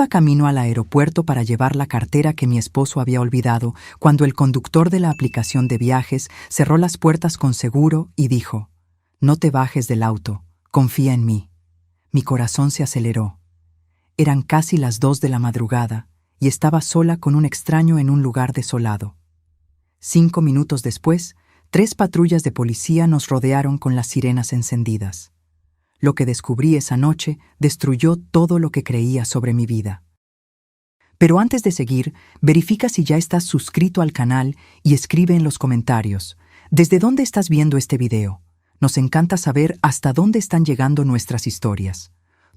Iba camino al aeropuerto para llevar la cartera que mi esposo había olvidado cuando el conductor de la aplicación de viajes cerró las puertas con seguro y dijo: «No te bajes del auto, confía en mí». Mi corazón se aceleró. Eran casi las 2 de la madrugada y estaba sola con un extraño en un lugar desolado. 5 minutos después, 3 patrullas de policía nos rodearon con las sirenas encendidas. Lo que descubrí esa noche destruyó todo lo que creía sobre mi vida. Pero antes de seguir, verifica si ya estás suscrito al canal y escribe en los comentarios: ¿desde dónde estás viendo este video? Nos encanta saber hasta dónde están llegando nuestras historias.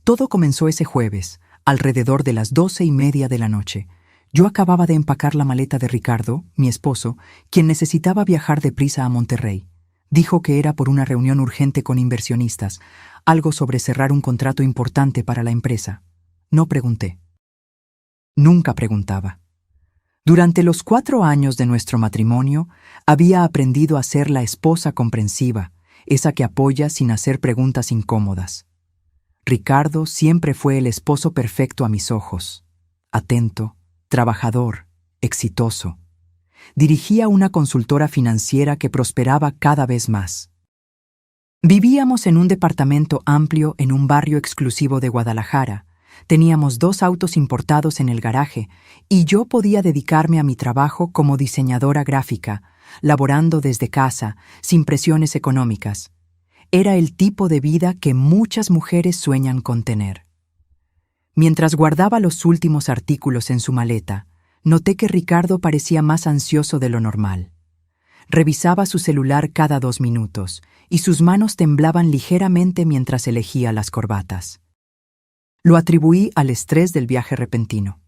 Todo comenzó ese jueves, alrededor de las 12:30 de la noche. Yo acababa de empacar la maleta de Ricardo, mi esposo, quien necesitaba viajar deprisa a Monterrey. Dijo que era por una reunión urgente con inversionistas, algo sobre cerrar un contrato importante para la empresa. No pregunté. Nunca preguntaba. Durante los 4 años de nuestro matrimonio, había aprendido a ser la esposa comprensiva, esa que apoya sin hacer preguntas incómodas. Ricardo siempre fue el esposo perfecto a mis ojos. Atento, trabajador, exitoso. Dirigía una consultora financiera que prosperaba cada vez más. Vivíamos en un departamento amplio en un barrio exclusivo de Guadalajara. Teníamos 2 autos importados en el garaje y yo podía dedicarme a mi trabajo como diseñadora gráfica, laborando desde casa, sin presiones económicas. Era el tipo de vida que muchas mujeres sueñan con tener. Mientras guardaba los últimos artículos en su maleta, noté que Ricardo parecía más ansioso de lo normal. Revisaba su celular cada 2 minutos y sus manos temblaban ligeramente mientras elegía las corbatas. Lo atribuí al estrés del viaje repentino.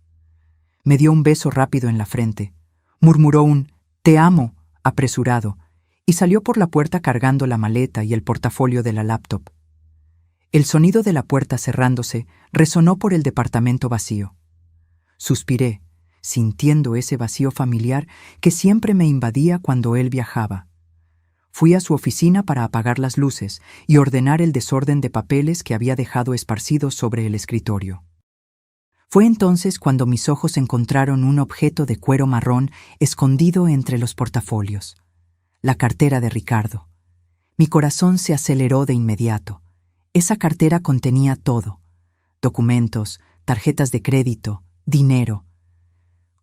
Me dio un beso rápido en la frente, murmuró un «te amo» apresurado y salió por la puerta cargando la maleta y el portafolio de la laptop. El sonido de la puerta cerrándose resonó por el departamento vacío. Suspiré, sintiendo ese vacío familiar que siempre me invadía cuando él viajaba. Fui a su oficina para apagar las luces y ordenar el desorden de papeles que había dejado esparcidos sobre el escritorio. Fue entonces cuando mis ojos encontraron un objeto de cuero marrón escondido entre los portafolios. La cartera de Ricardo. Mi corazón se aceleró de inmediato. Esa cartera contenía todo: documentos, tarjetas de crédito, dinero.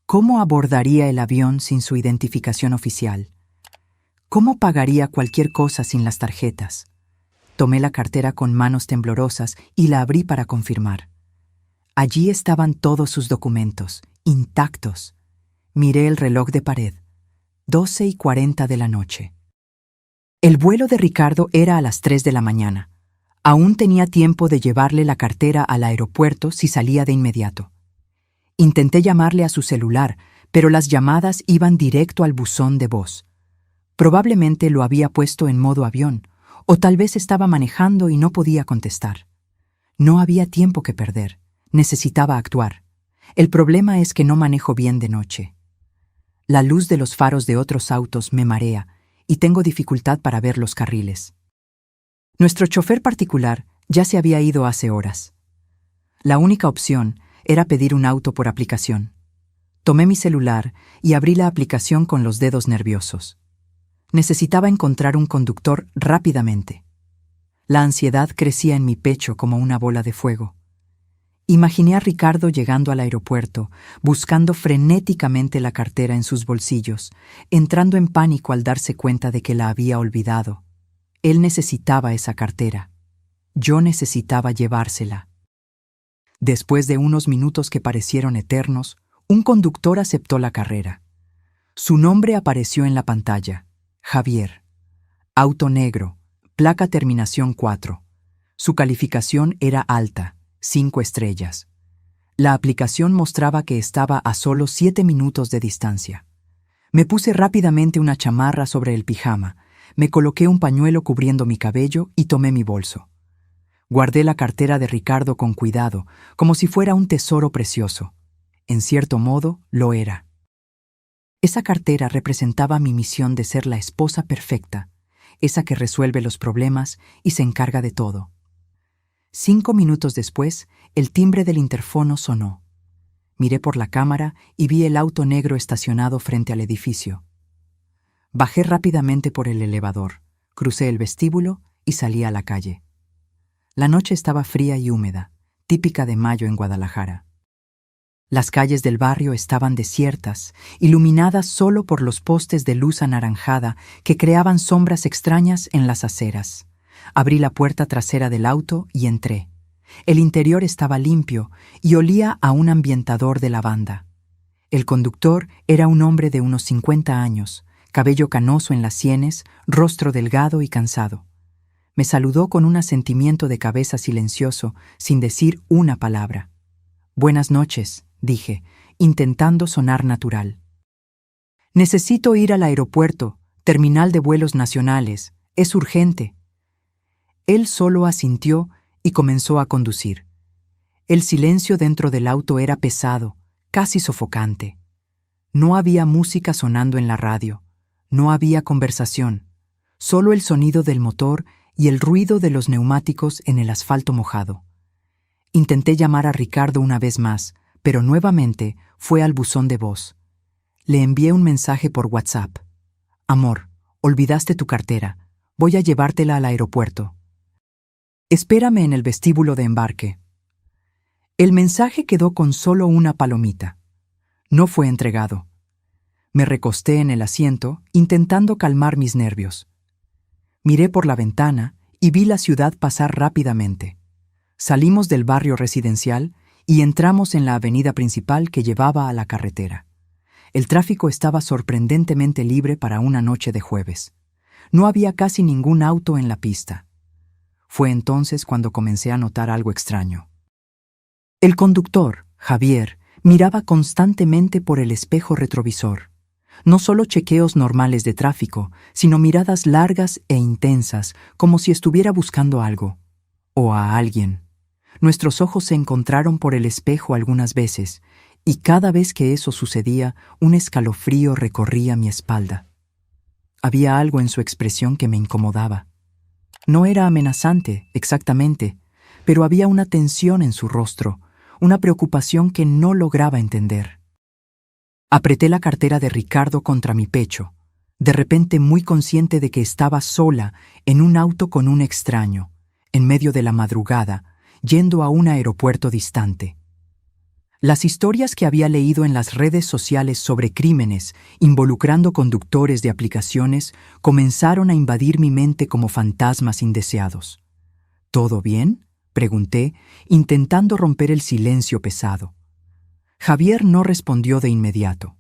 ¿Cómo abordaría el avión sin su identificación oficial? ¿Cómo pagaría cualquier cosa sin las tarjetas? Tomé la cartera con manos temblorosas y la abrí para confirmar. Allí estaban todos sus documentos, intactos. Miré el reloj de pared. 12:40 de la noche. El vuelo de Ricardo era a las 3 de la mañana. Aún tenía tiempo de llevarle la cartera al aeropuerto si salía de inmediato. Intenté llamarle a su celular, pero las llamadas iban directo al buzón de voz. Probablemente lo había puesto en modo avión, o tal vez estaba manejando y no podía contestar. No había tiempo que perder. Necesitaba actuar. El problema es que no manejo bien de noche. La luz de los faros de otros autos me marea y tengo dificultad para ver los carriles. Nuestro chofer particular ya se había ido hace horas. La única opción era pedir un auto por aplicación. Tomé mi celular y abrí la aplicación con los dedos nerviosos. Necesitaba encontrar un conductor rápidamente. La ansiedad crecía en mi pecho como una bola de fuego. Imaginé a Ricardo llegando al aeropuerto, buscando frenéticamente la cartera en sus bolsillos, entrando en pánico al darse cuenta de que la había olvidado. Él necesitaba esa cartera. Yo necesitaba llevársela. Después de unos minutos que parecieron eternos, un conductor aceptó la carrera. Su nombre apareció en la pantalla: Javier. Auto negro, placa terminación 4. Su calificación era alta, 5 estrellas. La aplicación mostraba que estaba a solo 7 minutos de distancia. Me puse rápidamente una chamarra sobre el pijama, me coloqué un pañuelo cubriendo mi cabello y tomé mi bolso. Guardé la cartera de Ricardo con cuidado, como si fuera un tesoro precioso. En cierto modo, lo era. Esa cartera representaba mi misión de ser la esposa perfecta, esa que resuelve los problemas y se encarga de todo. 5 minutos después, el timbre del interfono sonó. Miré por la cámara y vi el auto negro estacionado frente al edificio. Bajé rápidamente por el elevador, crucé el vestíbulo y salí a la calle. La noche estaba fría y húmeda, típica de mayo en Guadalajara. Las calles del barrio estaban desiertas, iluminadas solo por los postes de luz anaranjada que creaban sombras extrañas en las aceras. Abrí la puerta trasera del auto y entré. El interior estaba limpio y olía a un ambientador de lavanda. El conductor era un hombre de unos 50 años, cabello canoso en las sienes, rostro delgado y cansado. Me saludó con un asentimiento de cabeza silencioso, sin decir una palabra. «Buenas noches», dije, intentando sonar natural. «Necesito ir al aeropuerto, terminal de vuelos nacionales. Es urgente». Él solo asintió y comenzó a conducir. El silencio dentro del auto era pesado, casi sofocante. No había música sonando en la radio, no había conversación, solo el sonido del motor y el ruido de los neumáticos en el asfalto mojado. Intenté llamar a Ricardo una vez más, pero nuevamente fue al buzón de voz. Le envié un mensaje por WhatsApp. «Amor, olvidaste tu cartera. Voy a llevártela al aeropuerto. Espérame en el vestíbulo de embarque». El mensaje quedó con solo una palomita. No fue entregado. Me recosté en el asiento, intentando calmar mis nervios. Miré por la ventana y vi la ciudad pasar rápidamente. Salimos del barrio residencial y entramos en la avenida principal que llevaba a la carretera. El tráfico estaba sorprendentemente libre para una noche de jueves. No había casi ningún auto en la pista. Fue entonces cuando comencé a notar algo extraño. El conductor, Javier, miraba constantemente por el espejo retrovisor. No solo chequeos normales de tráfico, sino miradas largas e intensas, como si estuviera buscando algo. O a alguien. Nuestros ojos se encontraron por el espejo algunas veces, y cada vez que eso sucedía, un escalofrío recorría mi espalda. Había algo en su expresión que me incomodaba. No era amenazante, exactamente, pero había una tensión en su rostro, una preocupación que no lograba entender. Apreté la cartera de Ricardo contra mi pecho, de repente muy consciente de que estaba sola en un auto con un extraño, en medio de la madrugada, yendo a un aeropuerto distante. Las historias que había leído en las redes sociales sobre crímenes involucrando conductores de aplicaciones comenzaron a invadir mi mente como fantasmas indeseados. ¿Todo bien?, pregunté, intentando romper el silencio pesado. Javier no respondió de inmediato.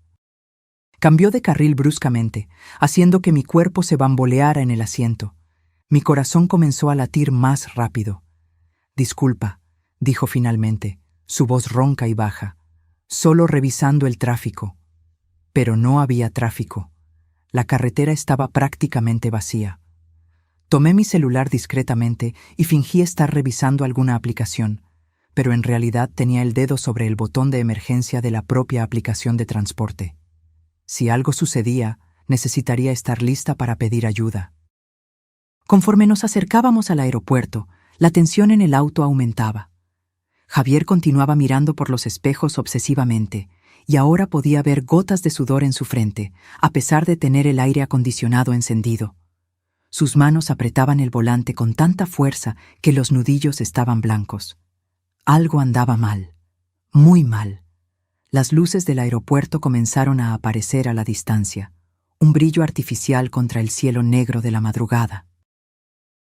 Cambió de carril bruscamente, haciendo que mi cuerpo se bamboleara en el asiento. Mi corazón comenzó a latir más rápido. «Disculpa», dijo finalmente, su voz ronca y baja, «solo revisando el tráfico». Pero no había tráfico. La carretera estaba prácticamente vacía. Tomé mi celular discretamente y fingí estar revisando alguna aplicación, pero en realidad tenía el dedo sobre el botón de emergencia de la propia aplicación de transporte. Si algo sucedía, necesitaría estar lista para pedir ayuda. Conforme nos acercábamos al aeropuerto, la tensión en el auto aumentaba. Javier continuaba mirando por los espejos obsesivamente, y ahora podía ver gotas de sudor en su frente, a pesar de tener el aire acondicionado encendido. Sus manos apretaban el volante con tanta fuerza que los nudillos estaban blancos. Algo andaba mal, muy mal. Las luces del aeropuerto comenzaron a aparecer a la distancia, un brillo artificial contra el cielo negro de la madrugada.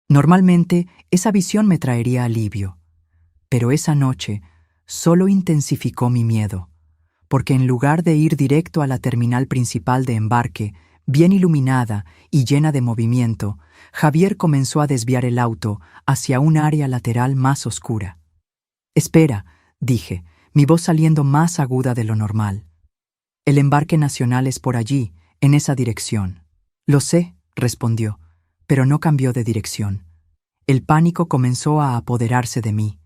Normalmente, esa visión me traería alivio, pero esa noche solo intensificó mi miedo, porque en lugar de ir directo a la terminal principal de embarque, bien iluminada y llena de movimiento, Javier comenzó a desviar el auto hacia un área lateral más oscura. «Espera», dije, mi voz saliendo más aguda de lo normal. «El embarque nacional es por allí, en esa dirección». «Lo sé», respondió, pero no cambió de dirección. El pánico comenzó a apoderarse de mí.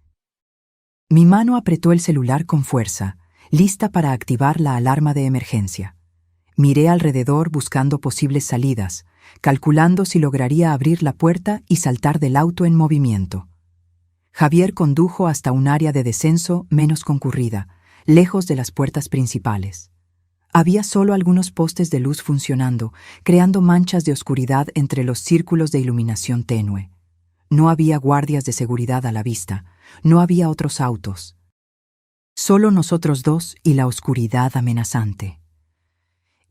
Mi mano apretó el celular con fuerza, lista para activar la alarma de emergencia. Miré alrededor buscando posibles salidas, calculando si lograría abrir la puerta y saltar del auto en movimiento. Javier condujo hasta un área de descenso menos concurrida, lejos de las puertas principales. Había solo algunos postes de luz funcionando, creando manchas de oscuridad entre los círculos de iluminación tenue. No había guardias de seguridad a la vista, no había otros autos. Solo nosotros dos y la oscuridad amenazante.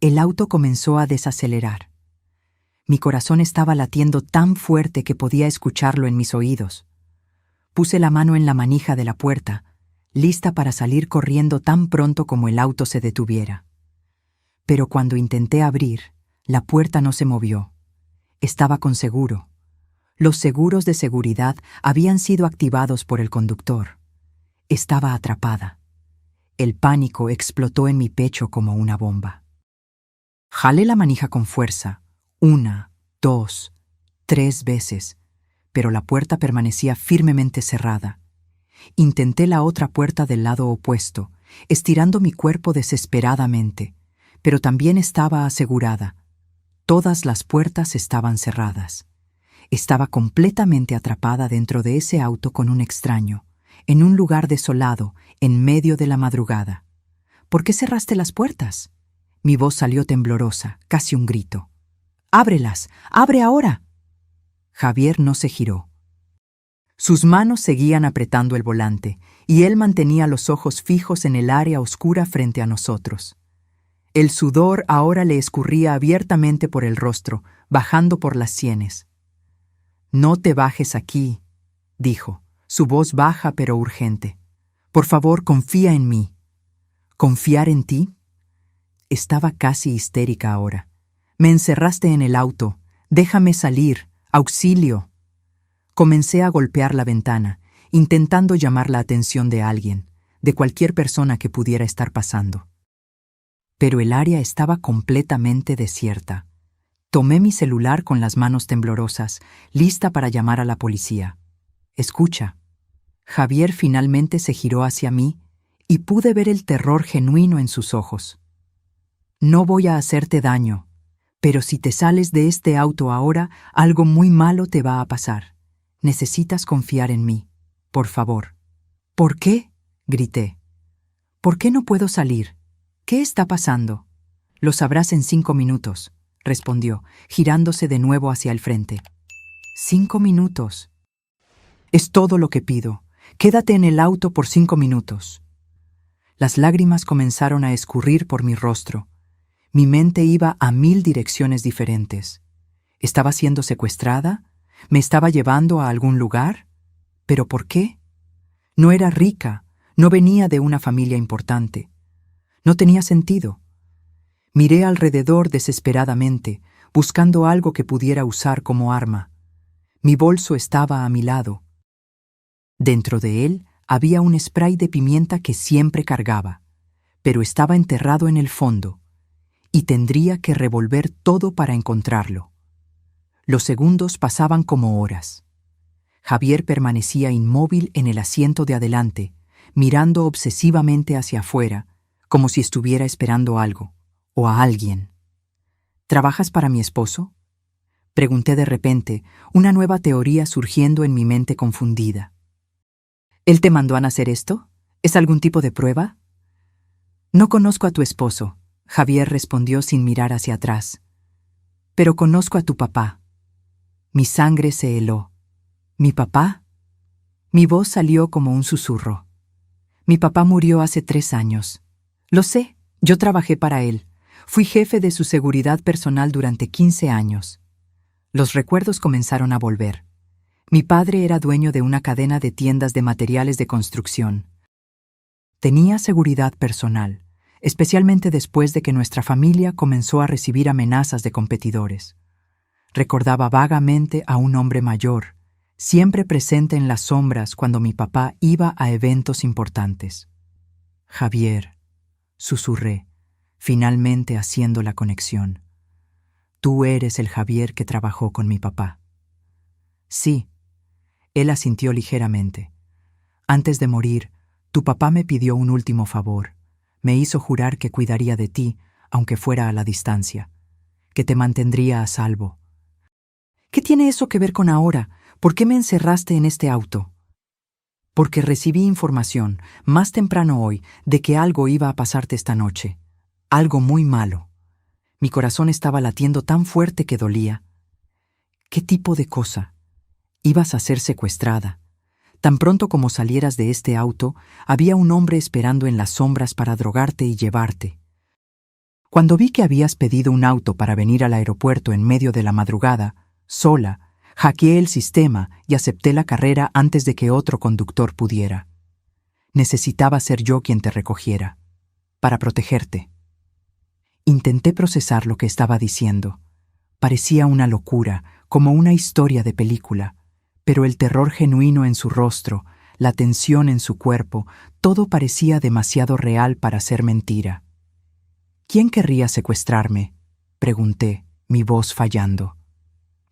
El auto comenzó a desacelerar. Mi corazón estaba latiendo tan fuerte que podía escucharlo en mis oídos. Puse la mano en la manija de la puerta, lista para salir corriendo tan pronto como el auto se detuviera. Pero cuando intenté abrir, la puerta no se movió. Estaba con seguro. Los seguros de seguridad habían sido activados por el conductor. Estaba atrapada. El pánico explotó en mi pecho como una bomba. Jalé la manija con fuerza, 1, 2, 3 veces, pero la puerta permanecía firmemente cerrada. Intenté la otra puerta del lado opuesto, estirando mi cuerpo desesperadamente, pero también estaba asegurada. Todas las puertas estaban cerradas. Estaba completamente atrapada dentro de ese auto con un extraño, en un lugar desolado, en medio de la madrugada. ¿Por qué cerraste las puertas? Mi voz salió temblorosa, casi un grito. ¡Ábrelas! ¡Abre ahora! Javier no se giró. Sus manos seguían apretando el volante, y él mantenía los ojos fijos en el área oscura frente a nosotros. El sudor ahora le escurría abiertamente por el rostro, bajando por las sienes. «No te bajes aquí», dijo, su voz baja pero urgente. «Por favor, confía en mí». ¿Confiar en ti? Estaba casi histérica ahora. «Me encerraste en el auto. Déjame salir. ¡Auxilio!». Comencé a golpear la ventana, intentando llamar la atención de alguien, de cualquier persona que pudiera estar pasando. Pero el área estaba completamente desierta. Tomé mi celular con las manos temblorosas, lista para llamar a la policía. «Escucha». Javier finalmente se giró hacia mí y pude ver el terror genuino en sus ojos. «No voy a hacerte daño, pero si te sales de este auto ahora, algo muy malo te va a pasar. Necesitas confiar en mí, por favor». «¿Por qué?», grité. «¿Por qué no puedo salir? ¿Qué está pasando?». «Lo sabrás en 5 minutos», respondió, girándose de nuevo hacia el frente. 5 minutos. «Es todo lo que pido. Quédate en el auto por 5 minutos». Las lágrimas comenzaron a escurrir por mi rostro. Mi mente iba a 1000 direcciones diferentes. ¿Estaba siendo secuestrada? ¿Me estaba llevando a algún lugar? ¿Pero por qué? No era rica, no venía de una familia importante. No tenía sentido. Miré alrededor desesperadamente, buscando algo que pudiera usar como arma. Mi bolso estaba a mi lado. Dentro de él había un spray de pimienta que siempre cargaba, pero estaba enterrado en el fondo, y tendría que revolver todo para encontrarlo. Los segundos pasaban como horas. Javier permanecía inmóvil en el asiento de adelante, mirando obsesivamente hacia afuera, como si estuviera esperando algo, o a alguien. «¿Trabajas para mi esposo?», pregunté de repente, una nueva teoría surgiendo en mi mente confundida. «¿Él te mandó a nacer esto? ¿Es algún tipo de prueba?». «No conozco a tu esposo», Javier respondió sin mirar hacia atrás. «Pero conozco a tu papá». Mi sangre se heló. ¿Mi papá? Mi voz salió como un susurro. «Mi papá murió hace 3 años. Lo sé, yo trabajé para él. Fui jefe de su seguridad personal durante 15 años». Los recuerdos comenzaron a volver. Mi padre era dueño de una cadena de tiendas de materiales de construcción. Tenía seguridad personal, especialmente después de que nuestra familia comenzó a recibir amenazas de competidores. Recordaba vagamente a un hombre mayor, siempre presente en las sombras cuando mi papá iba a eventos importantes. «Javier», susurré, finalmente haciendo la conexión. «Tú eres el Javier que trabajó con mi papá». «Sí». Él asintió ligeramente. «Antes de morir, tu papá me pidió un último favor. Me hizo jurar que cuidaría de ti, aunque fuera a la distancia, que te mantendría a salvo». «¿Qué tiene eso que ver con ahora? ¿Por qué me encerraste en este auto?». Porque recibí información, más temprano hoy, de que algo iba a pasarte esta noche. Algo muy malo. Mi corazón estaba latiendo tan fuerte que dolía. ¿Qué tipo de cosa? Ibas a ser secuestrada. Tan pronto como salieras de este auto, había un hombre esperando en las sombras para drogarte y llevarte. Cuando vi que habías pedido un auto para venir al aeropuerto en medio de la madrugada, sola, hackeé el sistema y acepté la carrera antes de que otro conductor pudiera. Necesitaba ser yo quien te recogiera, para protegerte. Intenté procesar lo que estaba diciendo. Parecía una locura, como una historia de película, pero el terror genuino en su rostro, la tensión en su cuerpo, todo parecía demasiado real para ser mentira. ¿Quién querría secuestrarme?, pregunté, mi voz fallando.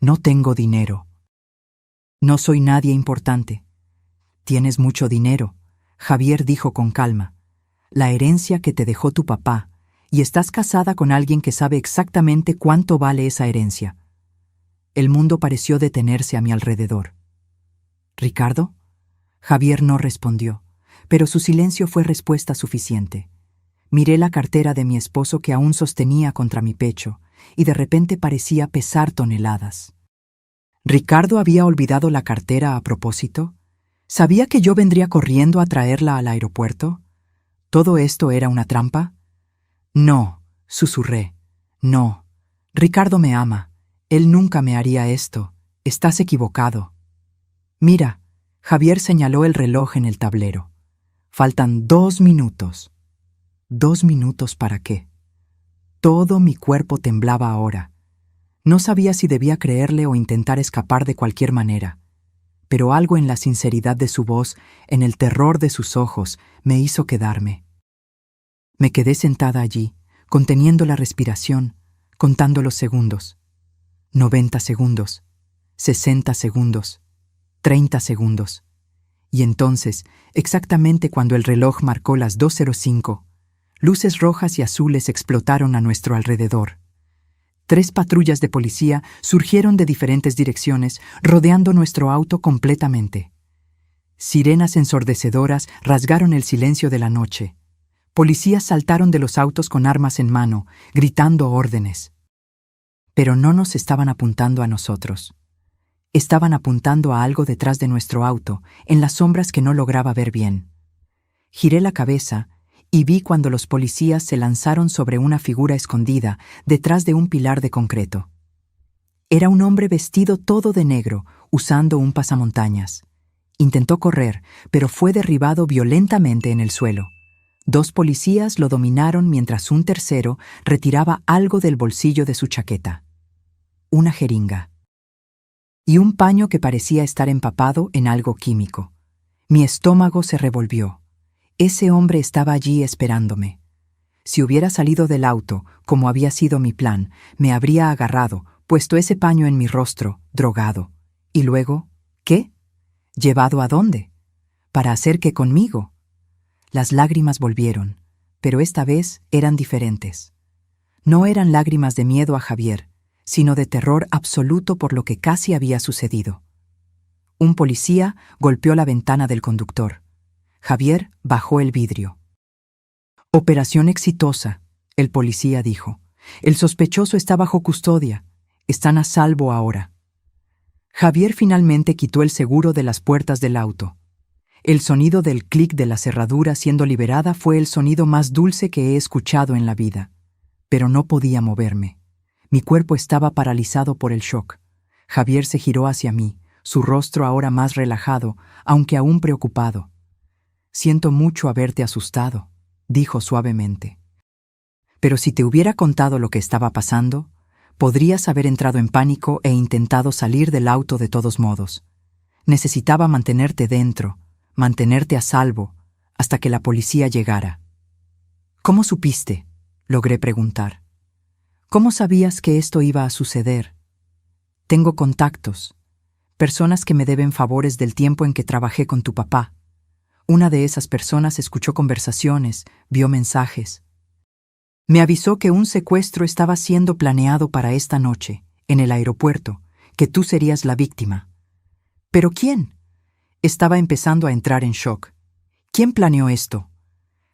No tengo dinero. No soy nadie importante. Tienes mucho dinero, Javier dijo con calma. La herencia que te dejó tu papá, y estás casada con alguien que sabe exactamente cuánto vale esa herencia. El mundo pareció detenerse a mi alrededor. ¿Ricardo? Javier no respondió, pero su silencio fue respuesta suficiente. Miré la cartera de mi esposo que aún sostenía contra mi pecho, y de repente parecía pesar toneladas. ¿Ricardo había olvidado la cartera a propósito? ¿Sabía que yo vendría corriendo a traerla al aeropuerto? ¿Todo esto era una trampa? No, susurré. No. Ricardo me ama. Él nunca me haría esto. Estás equivocado. Mira, Javier señaló el reloj en el tablero. Faltan 2 minutos. ¿2 minutos para qué? Todo mi cuerpo temblaba ahora. No sabía si debía creerle o intentar escapar de cualquier manera, pero algo en la sinceridad de su voz, en el terror de sus ojos, me hizo quedarme. Me quedé sentada allí, conteniendo la respiración, contando los segundos. 90 segundos, 60 segundos, 30 segundos. Y entonces, exactamente cuando el reloj marcó las 2:05, luces rojas y azules explotaron a nuestro alrededor. 3 patrullas de policía surgieron de diferentes direcciones, rodeando nuestro auto completamente. Sirenas ensordecedoras rasgaron el silencio de la noche. Policías saltaron de los autos con armas en mano, gritando órdenes. Pero no nos estaban apuntando a nosotros. Estaban apuntando a algo detrás de nuestro auto, en las sombras que no lograba ver bien. Giré la cabeza y vi cuando los policías se lanzaron sobre una figura escondida detrás de un pilar de concreto. Era un hombre vestido todo de negro, usando un pasamontañas. Intentó correr, pero fue derribado violentamente en el suelo. 2 policías lo dominaron mientras un tercero retiraba algo del bolsillo de su chaqueta. Una jeringa. Y un paño que parecía estar empapado en algo químico. Mi estómago se revolvió. Ese hombre estaba allí esperándome. Si hubiera salido del auto, como había sido mi plan, me habría agarrado, puesto ese paño en mi rostro, drogado. Y luego, ¿qué? ¿Llevado a dónde? ¿Para hacer qué conmigo? Las lágrimas volvieron, pero esta vez eran diferentes. No eran lágrimas de miedo a Javier, sino de terror absoluto por lo que casi había sucedido. Un policía golpeó la ventana del conductor. Javier bajó el vidrio. Operación exitosa, el policía dijo. El sospechoso está bajo custodia. Están a salvo ahora. Javier finalmente quitó el seguro de las puertas del auto. El sonido del clic de la cerradura siendo liberada fue el sonido más dulce que he escuchado en la vida. Pero no podía moverme. Mi cuerpo estaba paralizado por el shock. Javier se giró hacia mí, su rostro ahora más relajado, aunque aún preocupado. «Siento mucho haberte asustado», dijo suavemente. «Pero si te hubiera contado lo que estaba pasando, podrías haber entrado en pánico e intentado salir del auto de todos modos. Necesitaba mantenerte dentro, mantenerte a salvo, hasta que la policía llegara». «¿Cómo supiste?», logré preguntar. «¿Cómo sabías que esto iba a suceder?» «Tengo contactos, personas que me deben favores del tiempo en que trabajé con tu papá. Una de esas personas escuchó conversaciones, vio mensajes. Me avisó que un secuestro estaba siendo planeado para esta noche, en el aeropuerto, que tú serías la víctima». «¿Pero quién?». Estaba empezando a entrar en shock. ¿Quién planeó esto?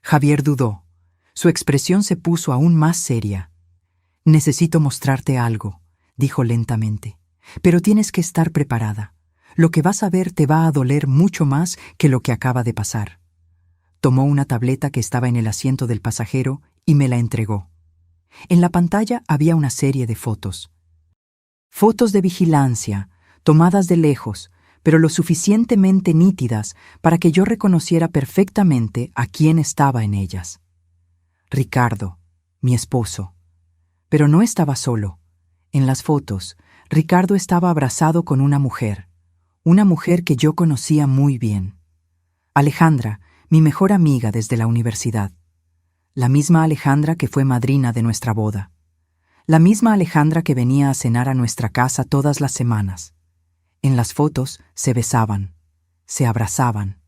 Javier dudó. Su expresión se puso aún más seria. Necesito mostrarte algo, dijo lentamente. Pero tienes que estar preparada. Lo que vas a ver te va a doler mucho más que lo que acaba de pasar. Tomó una tableta que estaba en el asiento del pasajero y me la entregó. En la pantalla había una serie de fotos. Fotos de vigilancia, tomadas de lejos, pero lo suficientemente nítidas para que yo reconociera perfectamente a quién estaba en ellas. Ricardo, mi esposo. Pero no estaba solo. En las fotos, Ricardo estaba abrazado con una mujer que yo conocía muy bien. Alejandra, mi mejor amiga desde la universidad. La misma Alejandra que fue madrina de nuestra boda. La misma Alejandra que venía a cenar a nuestra casa todas las semanas. En las fotos se besaban, se abrazaban.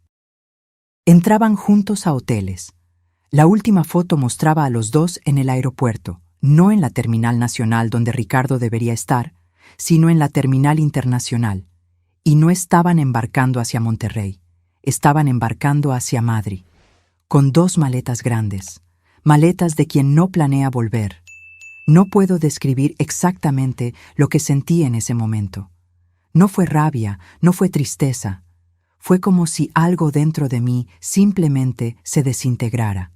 Entraban juntos a hoteles. La última foto mostraba a los dos en el aeropuerto, no en la terminal nacional donde Ricardo debería estar, sino en la terminal internacional. Y no estaban embarcando hacia Monterrey, estaban embarcando hacia Madrid, con 2 maletas grandes, maletas de quien no planea volver. No puedo describir exactamente lo que sentí en ese momento. No fue rabia, no fue tristeza. Fue como si algo dentro de mí simplemente se desintegrara.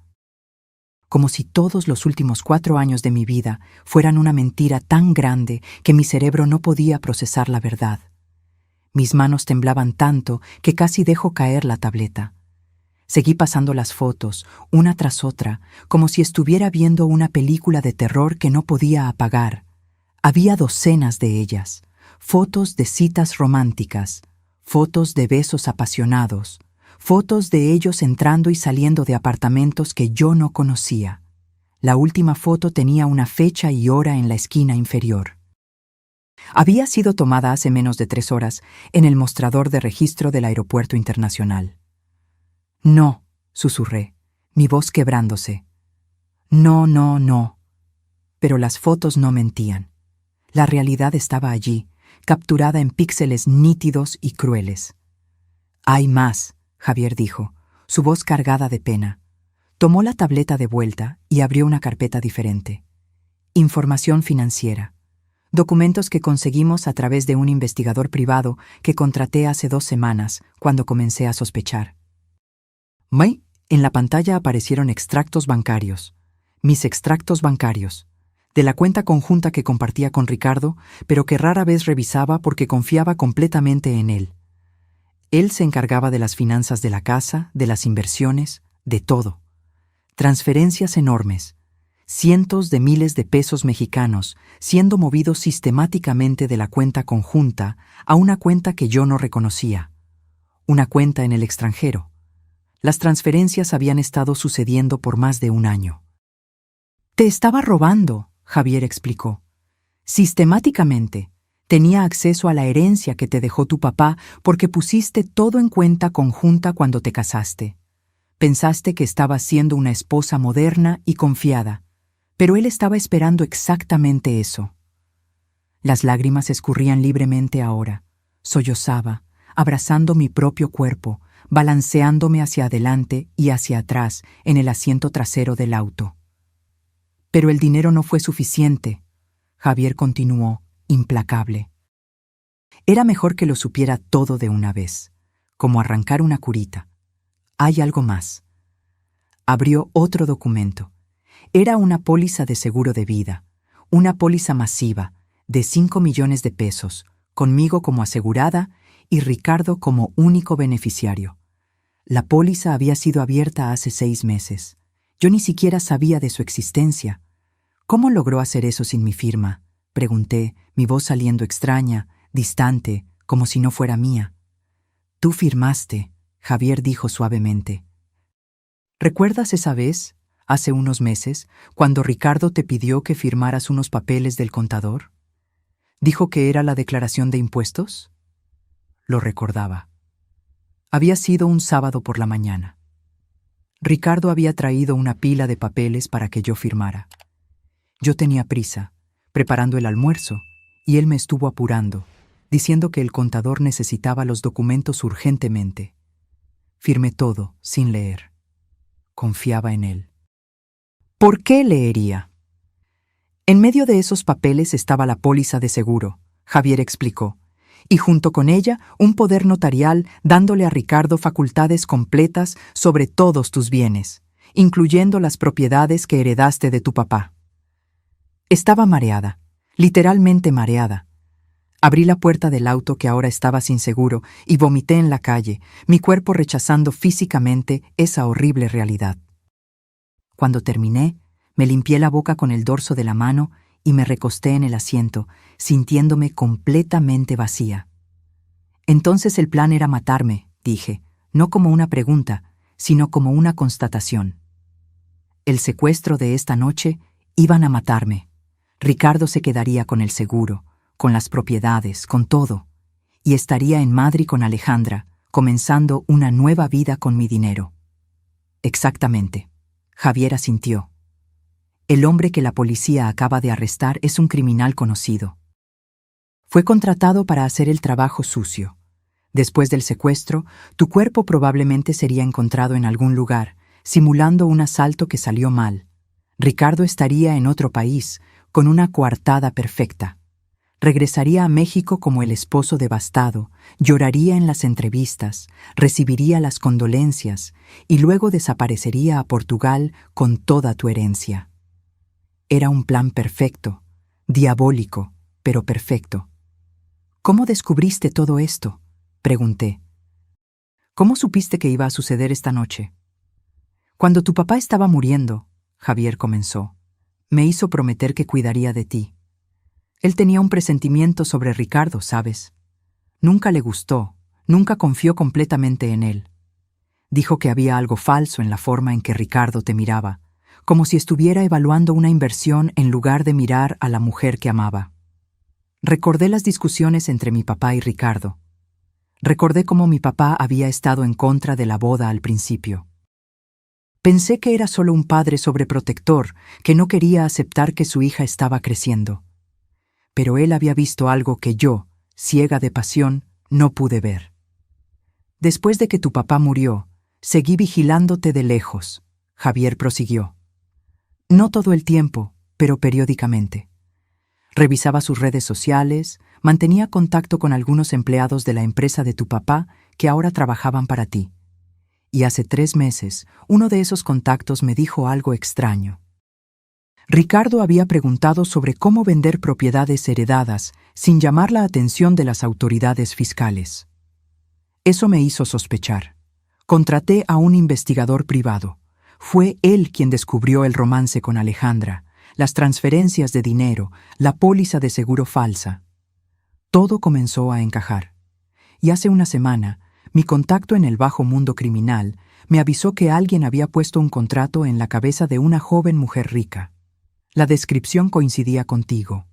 Como si todos los últimos 4 años de mi vida fueran una mentira tan grande que mi cerebro no podía procesar la verdad. Mis manos temblaban tanto que casi dejo caer la tableta. Seguí pasando las fotos, una tras otra, como si estuviera viendo una película de terror que no podía apagar. Había docenas de ellas, fotos de citas románticas, fotos de besos apasionados, fotos de ellos entrando y saliendo de apartamentos que yo no conocía. La última foto tenía una fecha y hora en la esquina inferior. Había sido tomada hace menos de 3 horas en el mostrador de registro del aeropuerto internacional. No, susurré, mi voz quebrándose. No, no, no. Pero las fotos no mentían. La realidad estaba allí, capturada en píxeles nítidos y crueles. Hay más, Javier dijo, su voz cargada de pena. Tomó la tableta de vuelta y abrió una carpeta diferente. Información financiera. Documentos que conseguimos a través de un investigador privado que contraté hace 2 semanas, cuando comencé a sospechar. En la pantalla aparecieron extractos bancarios. Mis extractos bancarios. De la cuenta conjunta que compartía con Ricardo, pero que rara vez revisaba porque confiaba completamente en él. Él se encargaba de las finanzas de la casa, de las inversiones, de todo. Transferencias enormes. Cientos de miles de pesos mexicanos siendo movidos sistemáticamente de la cuenta conjunta a una cuenta que yo no reconocía. Una cuenta en el extranjero. Las transferencias habían estado sucediendo por más de 1 año. Te estaba robando, Javier explicó. Sistemáticamente. Tenía acceso a la herencia que te dejó tu papá porque pusiste todo en cuenta conjunta cuando te casaste. Pensaste que estabas siendo una esposa moderna y confiada, pero él estaba esperando exactamente eso. Las lágrimas escurrían libremente ahora. Sollozaba, abrazando mi propio cuerpo, balanceándome hacia adelante y hacia atrás en el asiento trasero del auto. Pero el dinero no fue suficiente. Javier continuó, implacable. Era mejor que lo supiera todo de una vez, como arrancar una curita. Hay algo más. Abrió otro documento. Era una póliza de seguro de vida, una póliza masiva, de 5 millones de pesos, conmigo como asegurada y Ricardo como único beneficiario. La póliza había sido abierta hace 6 meses. Yo ni siquiera sabía de su existencia. ¿Cómo logró hacer eso sin mi firma? Pregunté, mi voz saliendo extraña, distante, como si no fuera mía. Tú firmaste, Javier dijo suavemente. ¿Recuerdas esa vez, hace unos meses, cuando Ricardo te pidió que firmaras unos papeles del contador? ¿Dijo que era la declaración de impuestos? Lo recordaba. Había sido un sábado por la mañana. Ricardo había traído una pila de papeles para que yo firmara. Yo tenía prisa, preparando el almuerzo, y él me estuvo apurando. diciendo que el contador necesitaba los documentos urgentemente. Firmé todo, sin leer. Confiaba en él. ¿Por qué leería? En medio de esos papeles estaba la póliza de seguro, Javier explicó, y junto con ella un poder notarial dándole a Ricardo facultades completas sobre todos tus bienes, incluyendo las propiedades que heredaste de tu papá. Estaba mareada, literalmente mareada. Abrí la puerta del auto que ahora estaba sin seguro y vomité en la calle, mi cuerpo rechazando físicamente esa horrible realidad. Cuando terminé, me limpié la boca con el dorso de la mano y me recosté en el asiento, sintiéndome completamente vacía. Entonces el plan era matarme, dije, no como una pregunta, sino como una constatación. El secuestro de esta noche iban a matarme. Ricardo se quedaría con el seguro, con las propiedades, con todo, y estaría en Madrid con Alejandra, comenzando una nueva vida con mi dinero. Exactamente. Javier asintió. El hombre que la policía acaba de arrestar es un criminal conocido. Fue contratado para hacer el trabajo sucio. Después del secuestro, tu cuerpo probablemente sería encontrado en algún lugar, simulando un asalto que salió mal. Ricardo estaría en otro país, con una coartada perfecta. Regresaría a México como el esposo devastado, lloraría en las entrevistas, recibiría las condolencias y luego desaparecería a Portugal con toda tu herencia. Era un plan perfecto, diabólico, pero perfecto. ¿Cómo descubriste todo esto?, pregunté. ¿Cómo supiste que iba a suceder esta noche? Cuando tu papá estaba muriendo, Javier comenzó, me hizo prometer que cuidaría de ti. Él tenía un presentimiento sobre Ricardo, ¿sabes? Nunca le gustó, nunca confió completamente en él. Dijo que había algo falso en la forma en que Ricardo te miraba, como si estuviera evaluando una inversión en lugar de mirar a la mujer que amaba. Recordé las discusiones entre mi papá y Ricardo. Recordé cómo mi papá había estado en contra de la boda al principio. Pensé que era solo un padre sobreprotector que no quería aceptar que su hija estaba creciendo. Pero él había visto algo que yo, ciega de pasión, no pude ver. Después de que tu papá murió, seguí vigilándote de lejos, Javier prosiguió. No todo el tiempo, pero periódicamente. Revisaba sus redes sociales, mantenía contacto con algunos empleados de la empresa de tu papá que ahora trabajaban para ti. Y hace 3 meses, uno de esos contactos me dijo algo extraño. Ricardo había preguntado sobre cómo vender propiedades heredadas sin llamar la atención de las autoridades fiscales. Eso me hizo sospechar. Contraté a un investigador privado. Fue él quien descubrió el romance con Alejandra, las transferencias de dinero, la póliza de seguro falsa. Todo comenzó a encajar. Y hace una semana, mi contacto en el bajo mundo criminal me avisó que alguien había puesto un contrato en la cabeza de una joven mujer rica. La descripción coincidía contigo.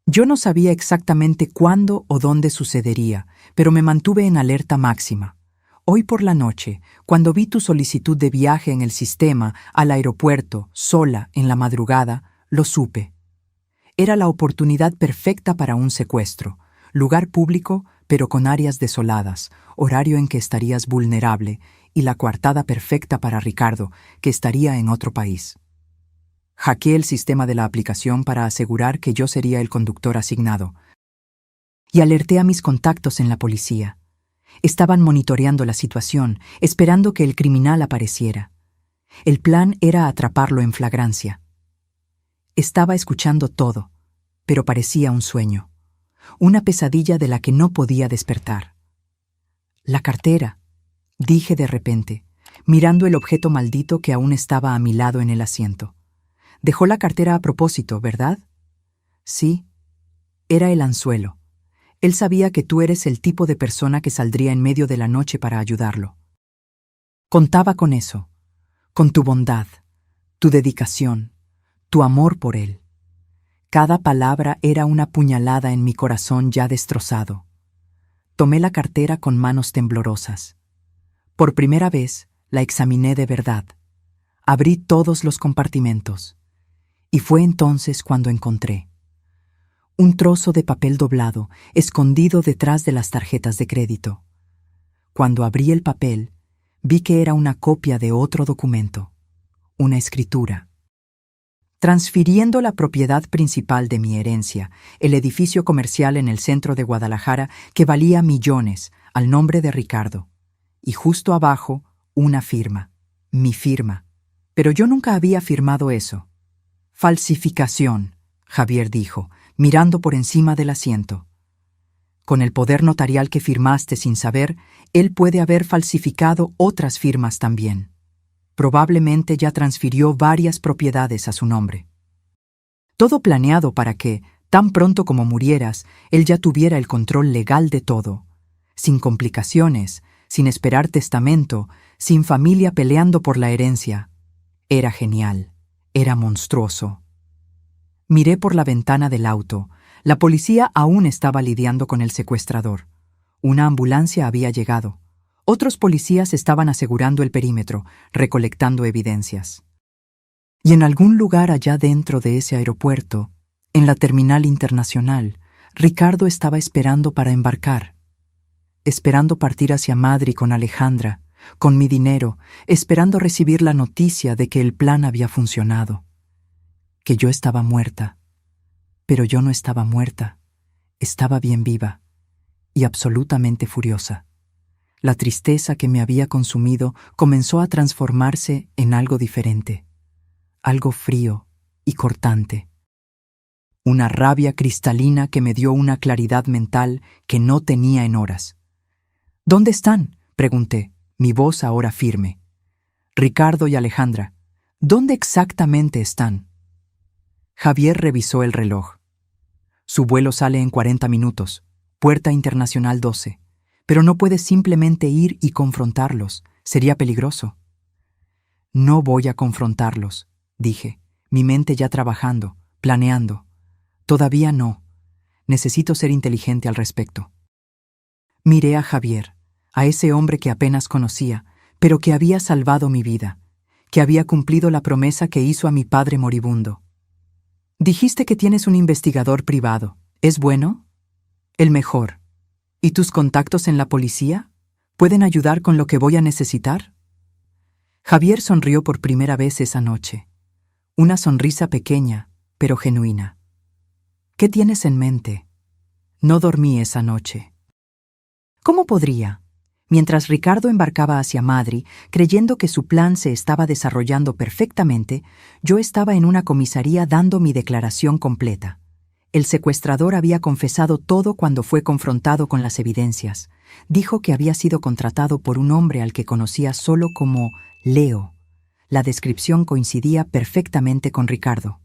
Yo no sabía exactamente cuándo o dónde sucedería, pero me mantuve en alerta máxima. Hoy por la noche, cuando vi tu solicitud de viaje en el sistema al aeropuerto, sola, en la madrugada, lo supe. Era la oportunidad perfecta para un secuestro, lugar público, pero con áreas desoladas, horario en que estarías vulnerable, y la coartada perfecta para Ricardo, que estaría en otro país. Hackeé el sistema de la aplicación para asegurar que yo sería el conductor asignado. Y alerté a mis contactos en la policía. Estaban monitoreando la situación, esperando que el criminal apareciera. El plan era atraparlo en flagrancia. Estaba escuchando todo, pero parecía un sueño, una pesadilla de la que no podía despertar. La cartera, dije de repente, mirando el objeto maldito que aún estaba a mi lado en el asiento. Dejó la cartera a propósito, ¿verdad? Sí, era el anzuelo. Él sabía que tú eres el tipo de persona que saldría en medio de la noche para ayudarlo. Contaba con eso, con tu bondad, tu dedicación, tu amor por él. Cada palabra era una puñalada en mi corazón ya destrozado. Tomé la cartera con manos temblorosas. Por primera vez, la examiné de verdad. Abrí todos los compartimentos. Y fue entonces cuando encontré Un trozo de papel doblado, escondido detrás de las tarjetas de crédito. Cuando abrí el papel, vi que era una copia de otro documento, una escritura. Transfiriendo la propiedad principal de mi herencia, el edificio comercial en el centro de Guadalajara que valía millones, al nombre de Ricardo. Y justo abajo, una firma, mi firma. Pero yo nunca había firmado eso. Falsificación, Javier dijo, mirando por encima del asiento. Con el poder notarial que firmaste sin saber, él puede haber falsificado otras firmas también. Probablemente ya transfirió varias propiedades a su nombre. Todo planeado para que, tan pronto como murieras, él ya tuviera el control legal de todo, sin complicaciones, sin esperar testamento, sin familia peleando por la herencia. Era genial, era monstruoso. Miré por la ventana del auto. La policía aún estaba lidiando con el secuestrador. Una ambulancia había llegado. Otros policías estaban asegurando el perímetro, recolectando evidencias. Y en algún lugar allá dentro de ese aeropuerto, en la terminal internacional, Ricardo estaba esperando para embarcar. Esperando partir hacia Madrid con Alejandra, con mi dinero, esperando recibir la noticia de que el plan había funcionado. Que yo estaba muerta. Pero yo no estaba muerta. Estaba bien viva y absolutamente furiosa. La tristeza que me había consumido comenzó a transformarse en algo diferente, algo frío y cortante. Una rabia cristalina que me dio una claridad mental que no tenía en horas. ¿Dónde están?, pregunté, mi voz ahora firme. Ricardo y Alejandra, ¿dónde exactamente están? Javier revisó el reloj. Su vuelo sale en 40 minutos, Puerta Internacional 12. Pero no puedes simplemente ir y confrontarlos, sería peligroso. No voy a confrontarlos, dije, mi mente ya trabajando, planeando. Todavía no. Necesito ser inteligente al respecto. Miré a Javier, a ese hombre que apenas conocía, pero que había salvado mi vida, que había cumplido la promesa que hizo a mi padre moribundo. Dijiste que tienes un investigador privado. ¿Es bueno? El mejor. ¿Y tus contactos en la policía? ¿Pueden ayudar con lo que voy a necesitar? Javier sonrió por primera vez esa noche. Una sonrisa pequeña, pero genuina. ¿Qué tienes en mente? No dormí esa noche. ¿Cómo podría? Mientras Ricardo embarcaba hacia Madrid, creyendo que su plan se estaba desarrollando perfectamente, yo estaba en una comisaría dando mi declaración completa. El secuestrador había confesado todo cuando fue confrontado con las evidencias. Dijo que había sido contratado por un hombre al que conocía solo como Leo. La descripción coincidía perfectamente con Ricardo.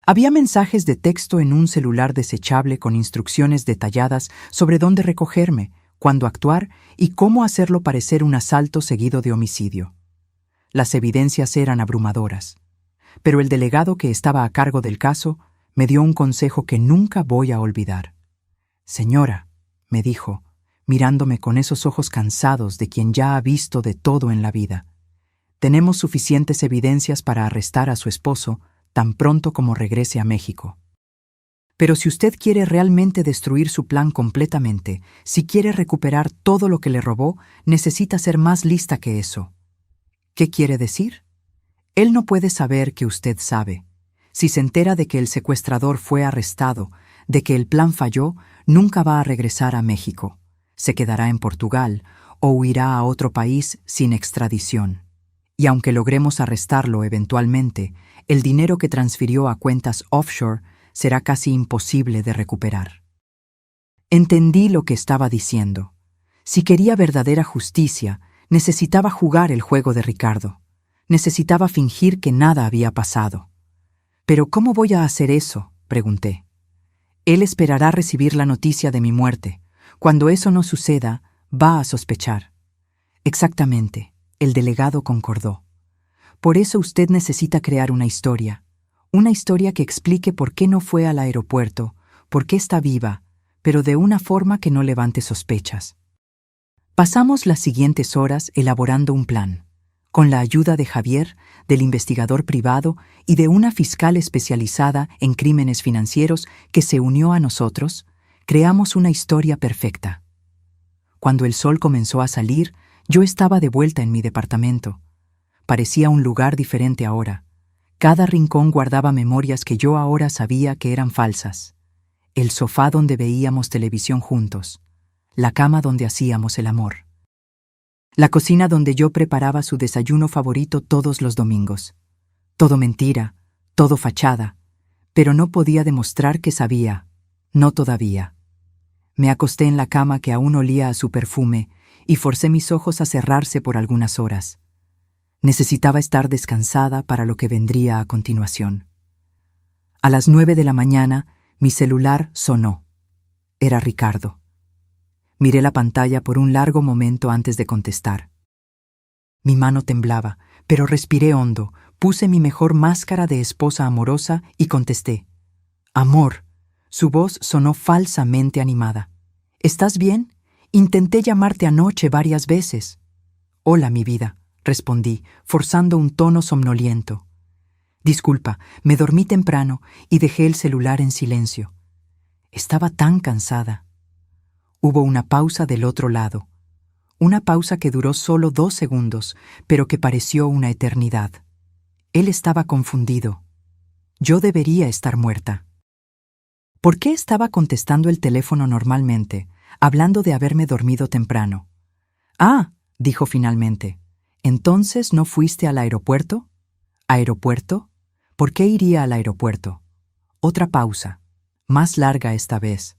Había mensajes de texto en un celular desechable con instrucciones detalladas sobre dónde recogerme, cuándo actuar y cómo hacerlo parecer un asalto seguido de homicidio. Las evidencias eran abrumadoras, pero el delegado que estaba a cargo del caso me dio un consejo que nunca voy a olvidar. Señora, me dijo, mirándome con esos ojos cansados de quien ya ha visto de todo en la vida, tenemos suficientes evidencias para arrestar a su esposo tan pronto como regrese a México. Pero si usted quiere realmente destruir su plan completamente, si quiere recuperar todo lo que le robó, necesita ser más lista que eso. ¿Qué quiere decir? Él no puede saber que usted sabe. Si se entera de que el secuestrador fue arrestado, de que el plan falló, nunca va a regresar a México. Se quedará en Portugal o huirá a otro país sin extradición. Y aunque logremos arrestarlo eventualmente, el dinero que transfirió a cuentas offshore será casi imposible de recuperar. Entendí lo que estaba diciendo. Si quería verdadera justicia, necesitaba jugar el juego de Ricardo. Necesitaba fingir que nada había pasado. ¿Pero cómo voy a hacer eso?, pregunté. Él esperará recibir la noticia de mi muerte. Cuando eso no suceda, va a sospechar. Exactamente, el delegado concordó. Por eso usted necesita crear una historia que explique por qué no fue al aeropuerto, por qué está viva, pero de una forma que no levante sospechas. Pasamos las siguientes horas elaborando un plan. Con la ayuda de Javier, del investigador privado y de una fiscal especializada en crímenes financieros que se unió a nosotros, creamos una historia perfecta. Cuando el sol comenzó a salir, yo estaba de vuelta en mi departamento. Parecía un lugar diferente ahora. Cada rincón guardaba memorias que yo ahora sabía que eran falsas. El sofá donde veíamos televisión juntos. La cama donde hacíamos el amor. La cocina donde yo preparaba su desayuno favorito todos los domingos. Todo mentira, todo fachada, pero no podía demostrar que sabía, no todavía. Me acosté en la cama que aún olía a su perfume y forcé mis ojos a cerrarse por algunas horas. Necesitaba estar descansada para lo que vendría a continuación. A las 9 de la mañana, mi celular sonó. Era Ricardo. Miré la pantalla por un largo momento antes de contestar. Mi mano temblaba, pero respiré hondo, puse mi mejor máscara de esposa amorosa y contesté. Amor. Su voz sonó falsamente animada. ¿Estás bien? Intenté llamarte anoche varias veces. Hola, mi vida, respondí, forzando un tono somnoliento. Disculpa, me dormí temprano y dejé el celular en silencio. Estaba tan cansada. Hubo una pausa del otro lado. Una pausa que duró solo 2 segundos, pero que pareció una eternidad. Él estaba confundido. Yo debería estar muerta. ¿Por qué estaba contestando el teléfono normalmente, hablando de haberme dormido temprano? Ah, dijo finalmente. ¿Entonces no fuiste al aeropuerto? ¿Aeropuerto? ¿Por qué iría al aeropuerto? Otra pausa, más larga esta vez.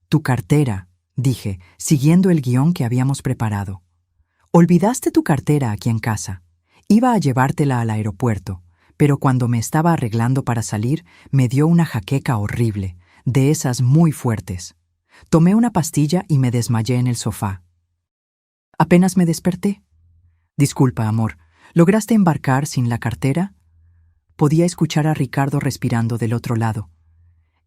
Tu cartera, dije, siguiendo el guión que habíamos preparado. Olvidaste tu cartera aquí en casa. Iba a llevártela al aeropuerto, pero cuando me estaba arreglando para salir, me dio una jaqueca horrible, de esas muy fuertes. Tomé una pastilla y me desmayé en el sofá. Apenas me desperté. Disculpa, amor, ¿lograste embarcar sin la cartera? Podía escuchar a Ricardo respirando del otro lado.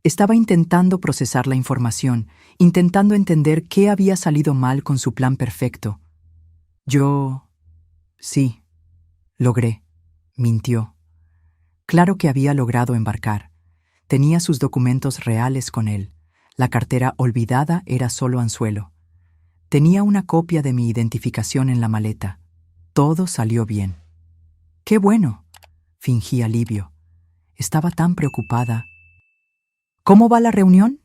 Estaba intentando procesar la información, intentando entender qué había salido mal con su plan perfecto. Sí, logré, mintió. Claro que había logrado embarcar. Tenía sus documentos reales con él. La cartera olvidada era solo anzuelo. Tenía una copia de mi identificación en la maleta. Todo salió bien. ¡Qué bueno!, fingí alivio. Estaba tan preocupada. ¿Cómo va la reunión?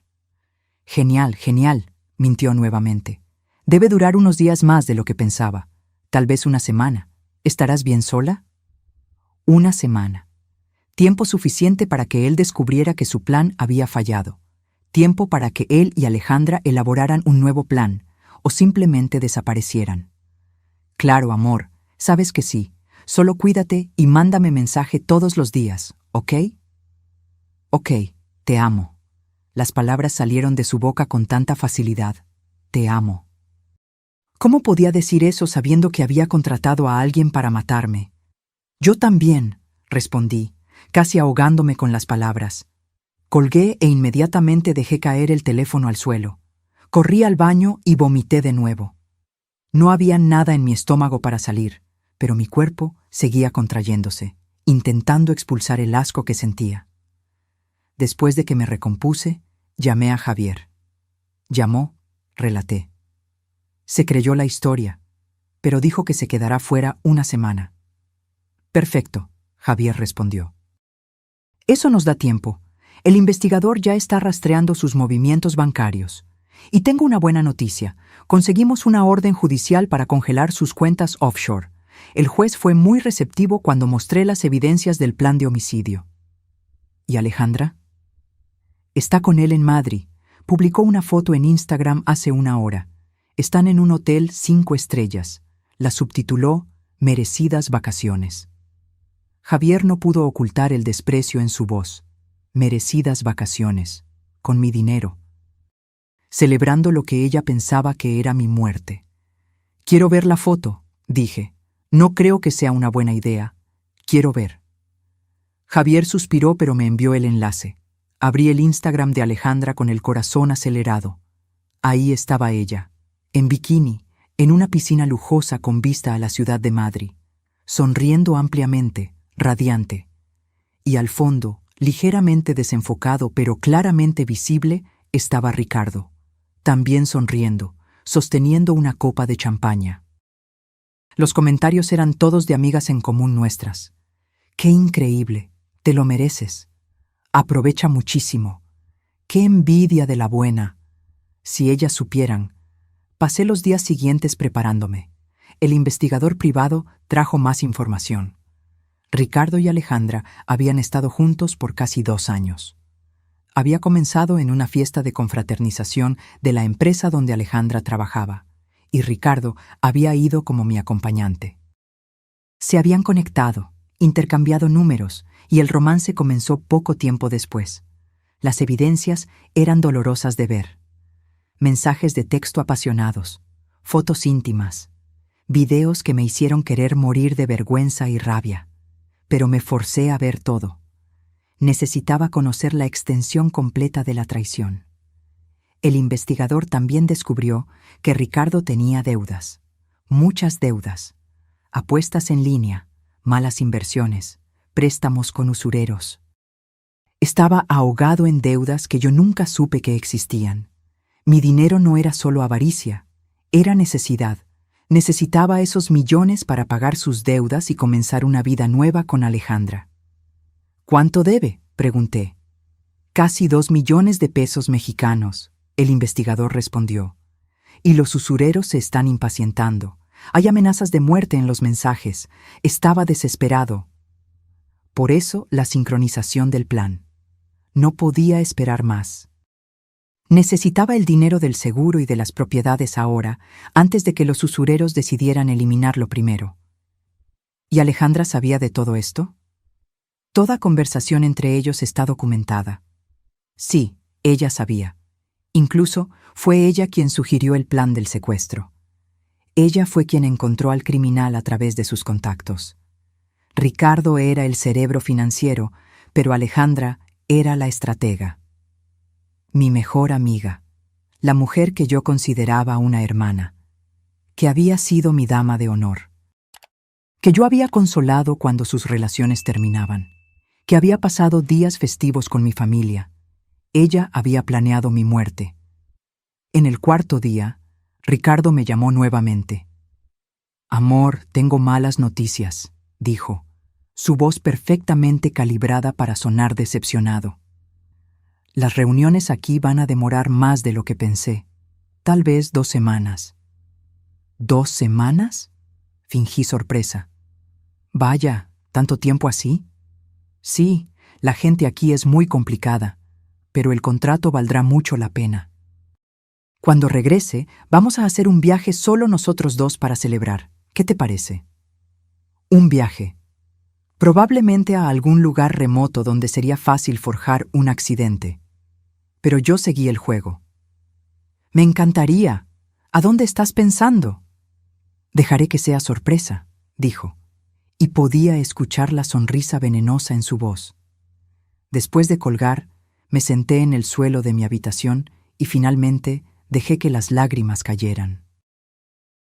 Genial, genial, mintió nuevamente. Debe durar unos días más de lo que pensaba. Tal vez una semana. ¿Estarás bien sola? Una semana. Tiempo suficiente para que él descubriera que su plan había fallado. Tiempo para que él y Alejandra elaboraran un nuevo plan, o simplemente desaparecieran. Claro, amor, sabes que sí. Solo cuídate y mándame mensaje todos los días, ¿ok? Ok, te amo. Las palabras salieron de su boca con tanta facilidad. Te amo. ¿Cómo podía decir eso sabiendo que había contratado a alguien para matarme? Yo también, respondí, casi ahogándome con las palabras. Colgué e inmediatamente dejé caer el teléfono al suelo. Corrí al baño y vomité de nuevo. No había nada en mi estómago para salir, pero mi cuerpo seguía contrayéndose, intentando expulsar el asco que sentía. Después de que me recompuse, llamé a Javier. Llamó, relaté. Se creyó la historia, pero dijo que se quedará fuera una semana. Perfecto, Javier respondió. Eso nos da tiempo. El investigador ya está rastreando sus movimientos bancarios. Y tengo una buena noticia. Conseguimos una orden judicial para congelar sus cuentas offshore. El juez fue muy receptivo cuando mostré las evidencias del plan de homicidio. ¿Y Alejandra? Está con él en Madrid. Publicó una foto en Instagram hace una hora. Están en un hotel 5 estrellas. La subtituló Merecidas vacaciones. Javier no pudo ocultar el desprecio en su voz. Merecidas vacaciones. Con mi dinero. Celebrando lo que ella pensaba que era mi muerte. Quiero ver la foto, dije. No creo que sea una buena idea. Quiero ver. Javier suspiró, pero me envió el enlace. Abrí el Instagram de Alejandra con el corazón acelerado. Ahí estaba ella, en bikini, en una piscina lujosa con vista a la ciudad de Madrid, sonriendo ampliamente, radiante. Y al fondo, ligeramente desenfocado pero claramente visible, estaba Ricardo, también sonriendo, sosteniendo una copa de champaña. Los comentarios eran todos de amigas en común nuestras. ¡Qué increíble! Te lo mereces. Aprovecha muchísimo. ¡Qué envidia de la buena! Si ellas supieran. Pasé los días siguientes preparándome. El investigador privado trajo más información. Ricardo y Alejandra habían estado juntos por casi 2 años. Había comenzado en una fiesta de confraternización de la empresa donde Alejandra trabajaba, y Ricardo había ido como mi acompañante. Se habían conectado, intercambiado números, y el romance comenzó poco tiempo después. Las evidencias eran dolorosas de ver. Mensajes de texto apasionados, fotos íntimas, videos que me hicieron querer morir de vergüenza y rabia. Pero me forcé a ver todo. Necesitaba conocer la extensión completa de la traición. El investigador también descubrió que Ricardo tenía deudas, muchas deudas, apuestas en línea, malas inversiones, préstamos con usureros. Estaba ahogado en deudas que yo nunca supe que existían. Mi dinero no era solo avaricia, era necesidad. Necesitaba esos millones para pagar sus deudas y comenzar una vida nueva con Alejandra. ¿Cuánto debe?, pregunté. Casi 2 millones de pesos mexicanos, el investigador respondió. Y los usureros se están impacientando. Hay amenazas de muerte en los mensajes. Estaba desesperado. Por eso la sincronización del plan. No podía esperar más. Necesitaba el dinero del seguro y de las propiedades ahora, antes de que los usureros decidieran eliminarlo primero. ¿Y Alejandra sabía de todo esto? Toda conversación entre ellos está documentada. Sí, ella sabía. Incluso fue ella quien sugirió el plan del secuestro. Ella fue quien encontró al criminal a través de sus contactos. Ricardo era el cerebro financiero, pero Alejandra era la estratega. Mi mejor amiga, la mujer que yo consideraba una hermana, que había sido mi dama de honor, que yo había consolado cuando sus relaciones terminaban, que había pasado días festivos con mi familia. Ella había planeado mi muerte. En el 4.º día, Ricardo me llamó nuevamente. «Amor, tengo malas noticias», dijo, su voz perfectamente calibrada para sonar decepcionado. Las reuniones aquí van a demorar más de lo que pensé. Tal vez 2 semanas. ¿2 semanas? Fingí sorpresa. Vaya, ¿tanto tiempo así? Sí, la gente aquí es muy complicada, pero el contrato valdrá mucho la pena. Cuando regrese, vamos a hacer un viaje solo nosotros 2 para celebrar. ¿Qué te parece? Un viaje. Probablemente a algún lugar remoto donde sería fácil forjar un accidente. Pero yo seguí el juego. Me encantaría. ¿A dónde estás pensando? Dejaré que sea sorpresa, dijo, y podía escuchar la sonrisa venenosa en su voz. Después de colgar, me senté en el suelo de mi habitación y finalmente dejé que las lágrimas cayeran.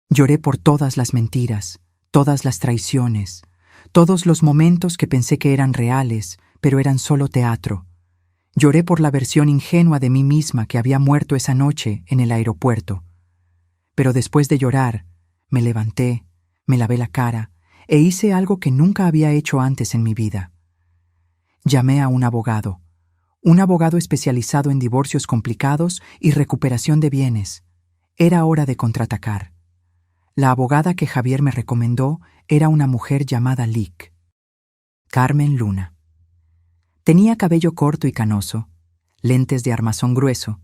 Lloré por todas las mentiras, todas las traiciones, todos los momentos que pensé que eran reales, pero eran solo teatro. Lloré por la versión ingenua de mí misma que había muerto esa noche en el aeropuerto. Pero después de llorar, me levanté, me lavé la cara e hice algo que nunca había hecho antes en mi vida. Llamé a un abogado especializado en divorcios complicados y recuperación de bienes. Era hora de contraatacar. La abogada que Javier me recomendó era una mujer llamada Lic. Carmen Luna. Tenía cabello corto y canoso, lentes de armazón grueso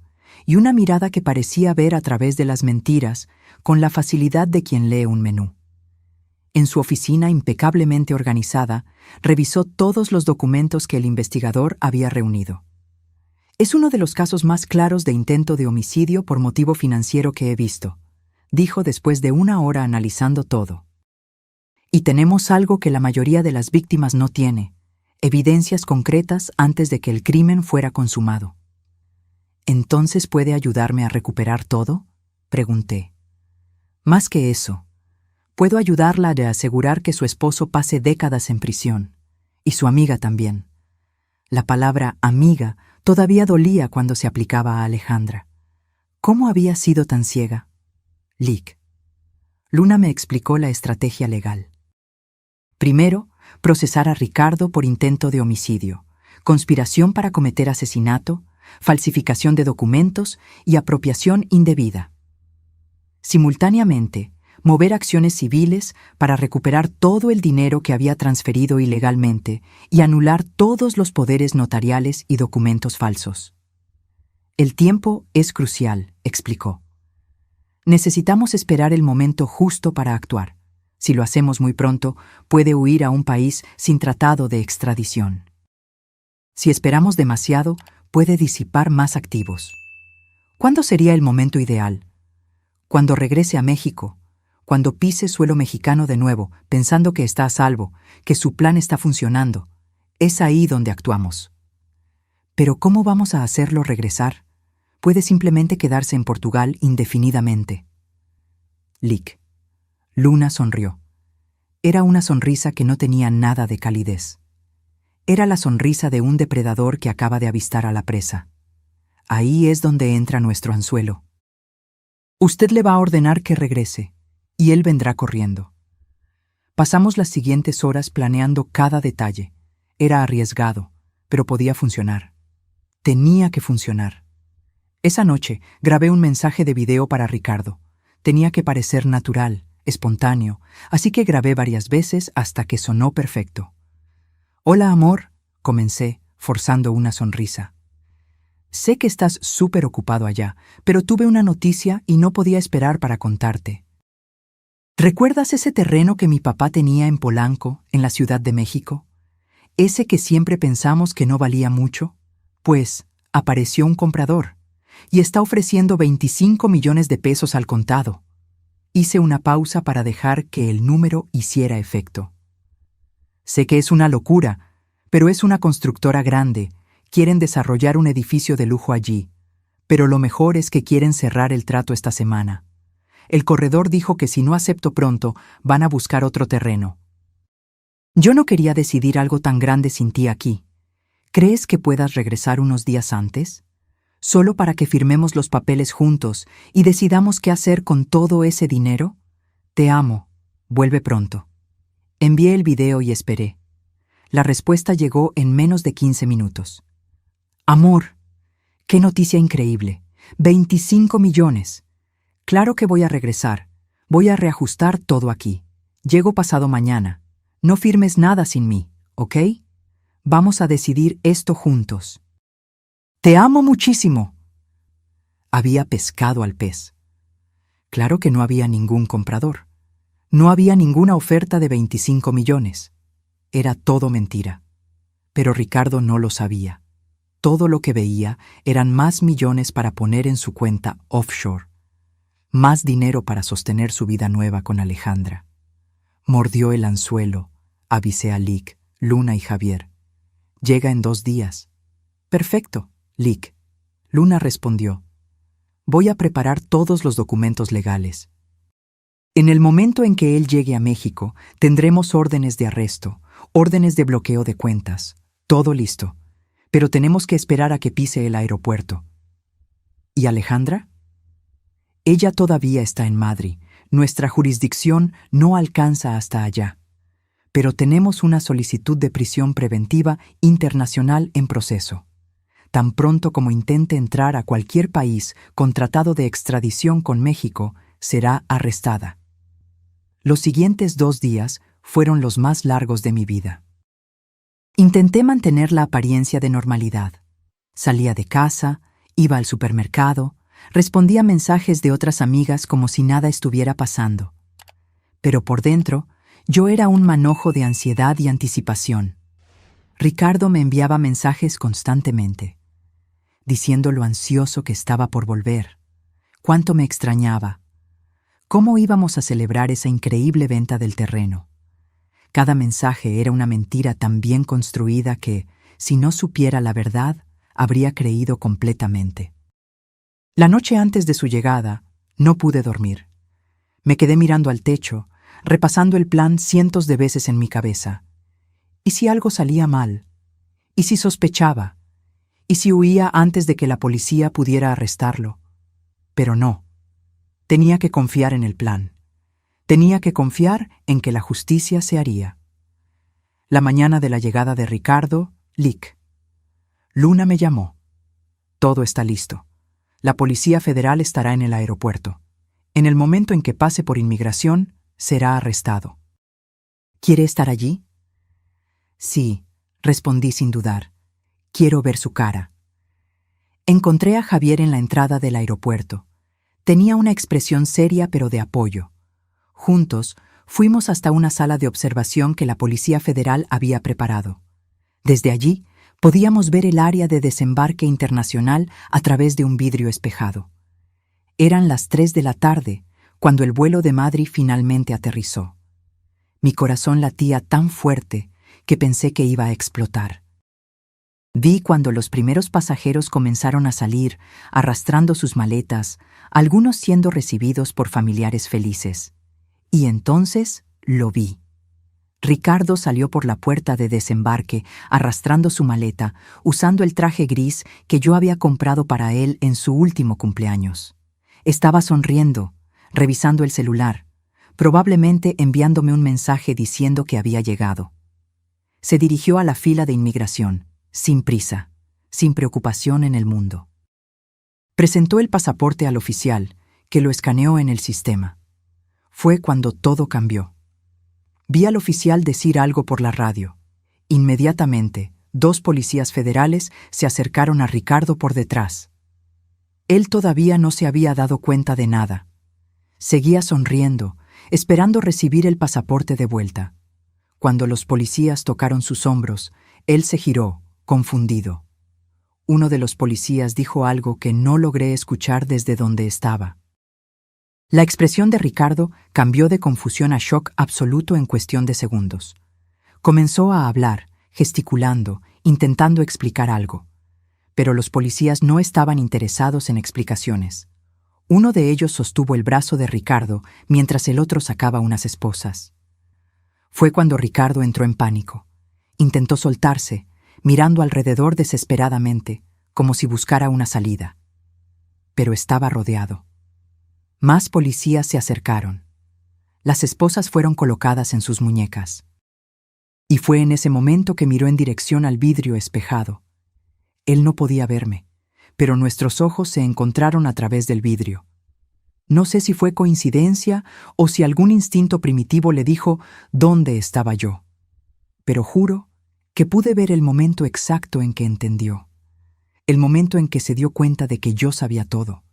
y una mirada que parecía ver a través de las mentiras con la facilidad de quien lee un menú. En su oficina impecablemente organizada, revisó todos los documentos que el investigador había reunido. Es uno de los casos más claros de intento de homicidio por motivo financiero que he visto, dijo después de 1 hora analizando todo. Y tenemos algo que la mayoría de las víctimas no tiene: evidencias concretas antes de que el crimen fuera consumado. ¿Entonces puede ayudarme a recuperar todo?, pregunté. Más que eso, puedo ayudarla a asegurar que su esposo pase décadas en prisión, Y su amiga también. La palabra amiga todavía dolía cuando se aplicaba a Alejandra. ¿Cómo había sido tan ciega? Lic. Luna me explicó la estrategia legal. Primero, procesar a Ricardo por intento de homicidio, conspiración para cometer asesinato, falsificación de documentos y apropiación indebida. Simultáneamente, mover acciones civiles para recuperar todo el dinero que había transferido ilegalmente y anular todos los poderes notariales y documentos falsos. El tiempo es crucial, explicó. Necesitamos esperar el momento justo para actuar. Si lo hacemos muy pronto, puede huir a un país sin tratado de extradición. Si esperamos demasiado, puede disipar más activos. ¿Cuándo sería el momento ideal? Cuando regrese a México, cuando pise suelo mexicano de nuevo, pensando que está a salvo, que su plan está funcionando. Es ahí donde actuamos. Pero ¿cómo vamos a hacerlo regresar? Puede simplemente quedarse en Portugal indefinidamente. Lic. Luna sonrió. Era una sonrisa que no tenía nada de calidez. Era la sonrisa de un depredador que acaba de avistar a la presa. Ahí es donde entra nuestro anzuelo. Usted le va a ordenar que regrese, y él vendrá corriendo. Pasamos las siguientes horas planeando cada detalle. Era arriesgado, pero podía funcionar. Tenía que funcionar. Esa noche grabé un mensaje de video para Ricardo. Tenía que parecer natural, espontáneo, así que grabé varias veces hasta que sonó perfecto. «Hola, amor», comencé, forzando una sonrisa. «Sé que estás súper ocupado allá, pero tuve una noticia y no podía esperar para contarte. ¿Recuerdas ese terreno que mi papá tenía en Polanco, en la Ciudad de México? Ese que siempre pensamos que no valía mucho. Pues, apareció un comprador, y está ofreciendo 25 millones de pesos al contado». Hice una pausa para dejar que el número hiciera efecto. Sé que es una locura, pero es una constructora grande. Quieren desarrollar un edificio de lujo allí, pero lo mejor es que quieren cerrar el trato esta semana. El corredor dijo que si no acepto pronto, van a buscar otro terreno. Yo no quería decidir algo tan grande sin ti aquí. ¿Crees que puedas regresar unos días antes? ¿Solo para que firmemos los papeles juntos y decidamos qué hacer con todo ese dinero? Te amo. Vuelve pronto. Envié el video y esperé. La respuesta llegó en menos de 15 minutos. Amor, qué noticia increíble. 25 millones. Claro que voy a regresar. Voy a reajustar todo aquí. Llego pasado mañana. No firmes nada sin mí, ¿ok? Vamos a decidir esto juntos. Te amo muchísimo. Había pescado al pez. Claro que no había ningún comprador. No había ninguna oferta de 25 millones. Era todo mentira. Pero Ricardo no lo sabía. Todo lo que veía eran más millones para poner en su cuenta offshore. Más dinero para sostener su vida nueva con Alejandra. Mordió el anzuelo, avisé a Lic, Luna y Javier. Llega en 2 días. Perfecto, Lic. Luna respondió. Voy a preparar todos los documentos legales. En el momento en que él llegue a México, tendremos órdenes de arresto, órdenes de bloqueo de cuentas, todo listo. Pero tenemos que esperar a que pise el aeropuerto. ¿Y Alejandra? Ella todavía está en Madrid. Nuestra jurisdicción no alcanza hasta allá. Pero tenemos una solicitud de prisión preventiva internacional en proceso. Tan pronto como intente entrar a cualquier país con tratado de extradición con México, será arrestada. Los siguientes 2 días fueron los más largos de mi vida. Intenté mantener la apariencia de normalidad. Salía de casa, iba al supermercado, respondía mensajes de otras amigas como si nada estuviera pasando. Pero por dentro, yo era un manojo de ansiedad y anticipación. Ricardo me enviaba mensajes constantemente, diciendo lo ansioso que estaba por volver, cuánto me extrañaba, cómo íbamos a celebrar esa increíble venta del terreno. Cada mensaje era una mentira tan bien construida que, si no supiera la verdad, habría creído completamente. La noche antes de su llegada, no pude dormir. Me quedé mirando al techo, repasando el plan cientos de veces en mi cabeza. ¿Y si algo salía mal? ¿Y si sospechaba? ¿Y si huía antes de que la policía pudiera arrestarlo? Pero no. Tenía que confiar en el plan. Tenía que confiar en que la justicia se haría. La mañana de la llegada de Ricardo, Lic. Luna me llamó. Todo está listo. La Policía Federal estará en el aeropuerto. En el momento en que pase por inmigración, será arrestado. ¿Quiere estar allí? Sí, respondí sin dudar. Quiero ver su cara. Encontré a Javier en la entrada del aeropuerto. Tenía una expresión seria pero de apoyo. Juntos, fuimos hasta una sala de observación que la Policía Federal había preparado. Desde allí, podíamos ver el área de desembarque internacional a través de un vidrio espejado. Eran las 3 de la tarde, cuando el vuelo de Madrid finalmente aterrizó. Mi corazón latía tan fuerte que pensé que iba a explotar. Vi cuando los primeros pasajeros comenzaron a salir, arrastrando sus maletas, algunos siendo recibidos por familiares felices. Y entonces lo vi. Ricardo salió por la puerta de desembarque, arrastrando su maleta, usando el traje gris que yo había comprado para él en su último cumpleaños. Estaba sonriendo, revisando el celular, probablemente enviándome un mensaje diciendo que había llegado. Se dirigió a la fila de inmigración, sin prisa, sin preocupación en el mundo. Presentó el pasaporte al oficial, que lo escaneó en el sistema. Fue cuando todo cambió. Vi al oficial decir algo por la radio. Inmediatamente, 2 policías federales se acercaron a Ricardo por detrás. Él todavía no se había dado cuenta de nada. Seguía sonriendo, esperando recibir el pasaporte de vuelta. Cuando los policías tocaron sus hombros, él se giró, confundido. Uno de los policías dijo algo que no logré escuchar desde donde estaba. La expresión de Ricardo cambió de confusión a shock absoluto en cuestión de segundos. Comenzó a hablar, gesticulando, intentando explicar algo. Pero los policías no estaban interesados en explicaciones. Uno de ellos sostuvo el brazo de Ricardo mientras el otro sacaba unas esposas. Fue cuando Ricardo entró en pánico. Intentó soltarse, mirando alrededor desesperadamente, como si buscara una salida. Pero estaba rodeado. Más policías se acercaron. Las esposas fueron colocadas en sus muñecas. Y fue en ese momento que miró en dirección al vidrio espejado. Él no podía verme, pero nuestros ojos se encontraron a través del vidrio. No sé si fue coincidencia o si algún instinto primitivo le dijo dónde estaba yo. Pero juro que pude ver el momento exacto en que entendió. El momento en que se dio cuenta de que yo sabía todo,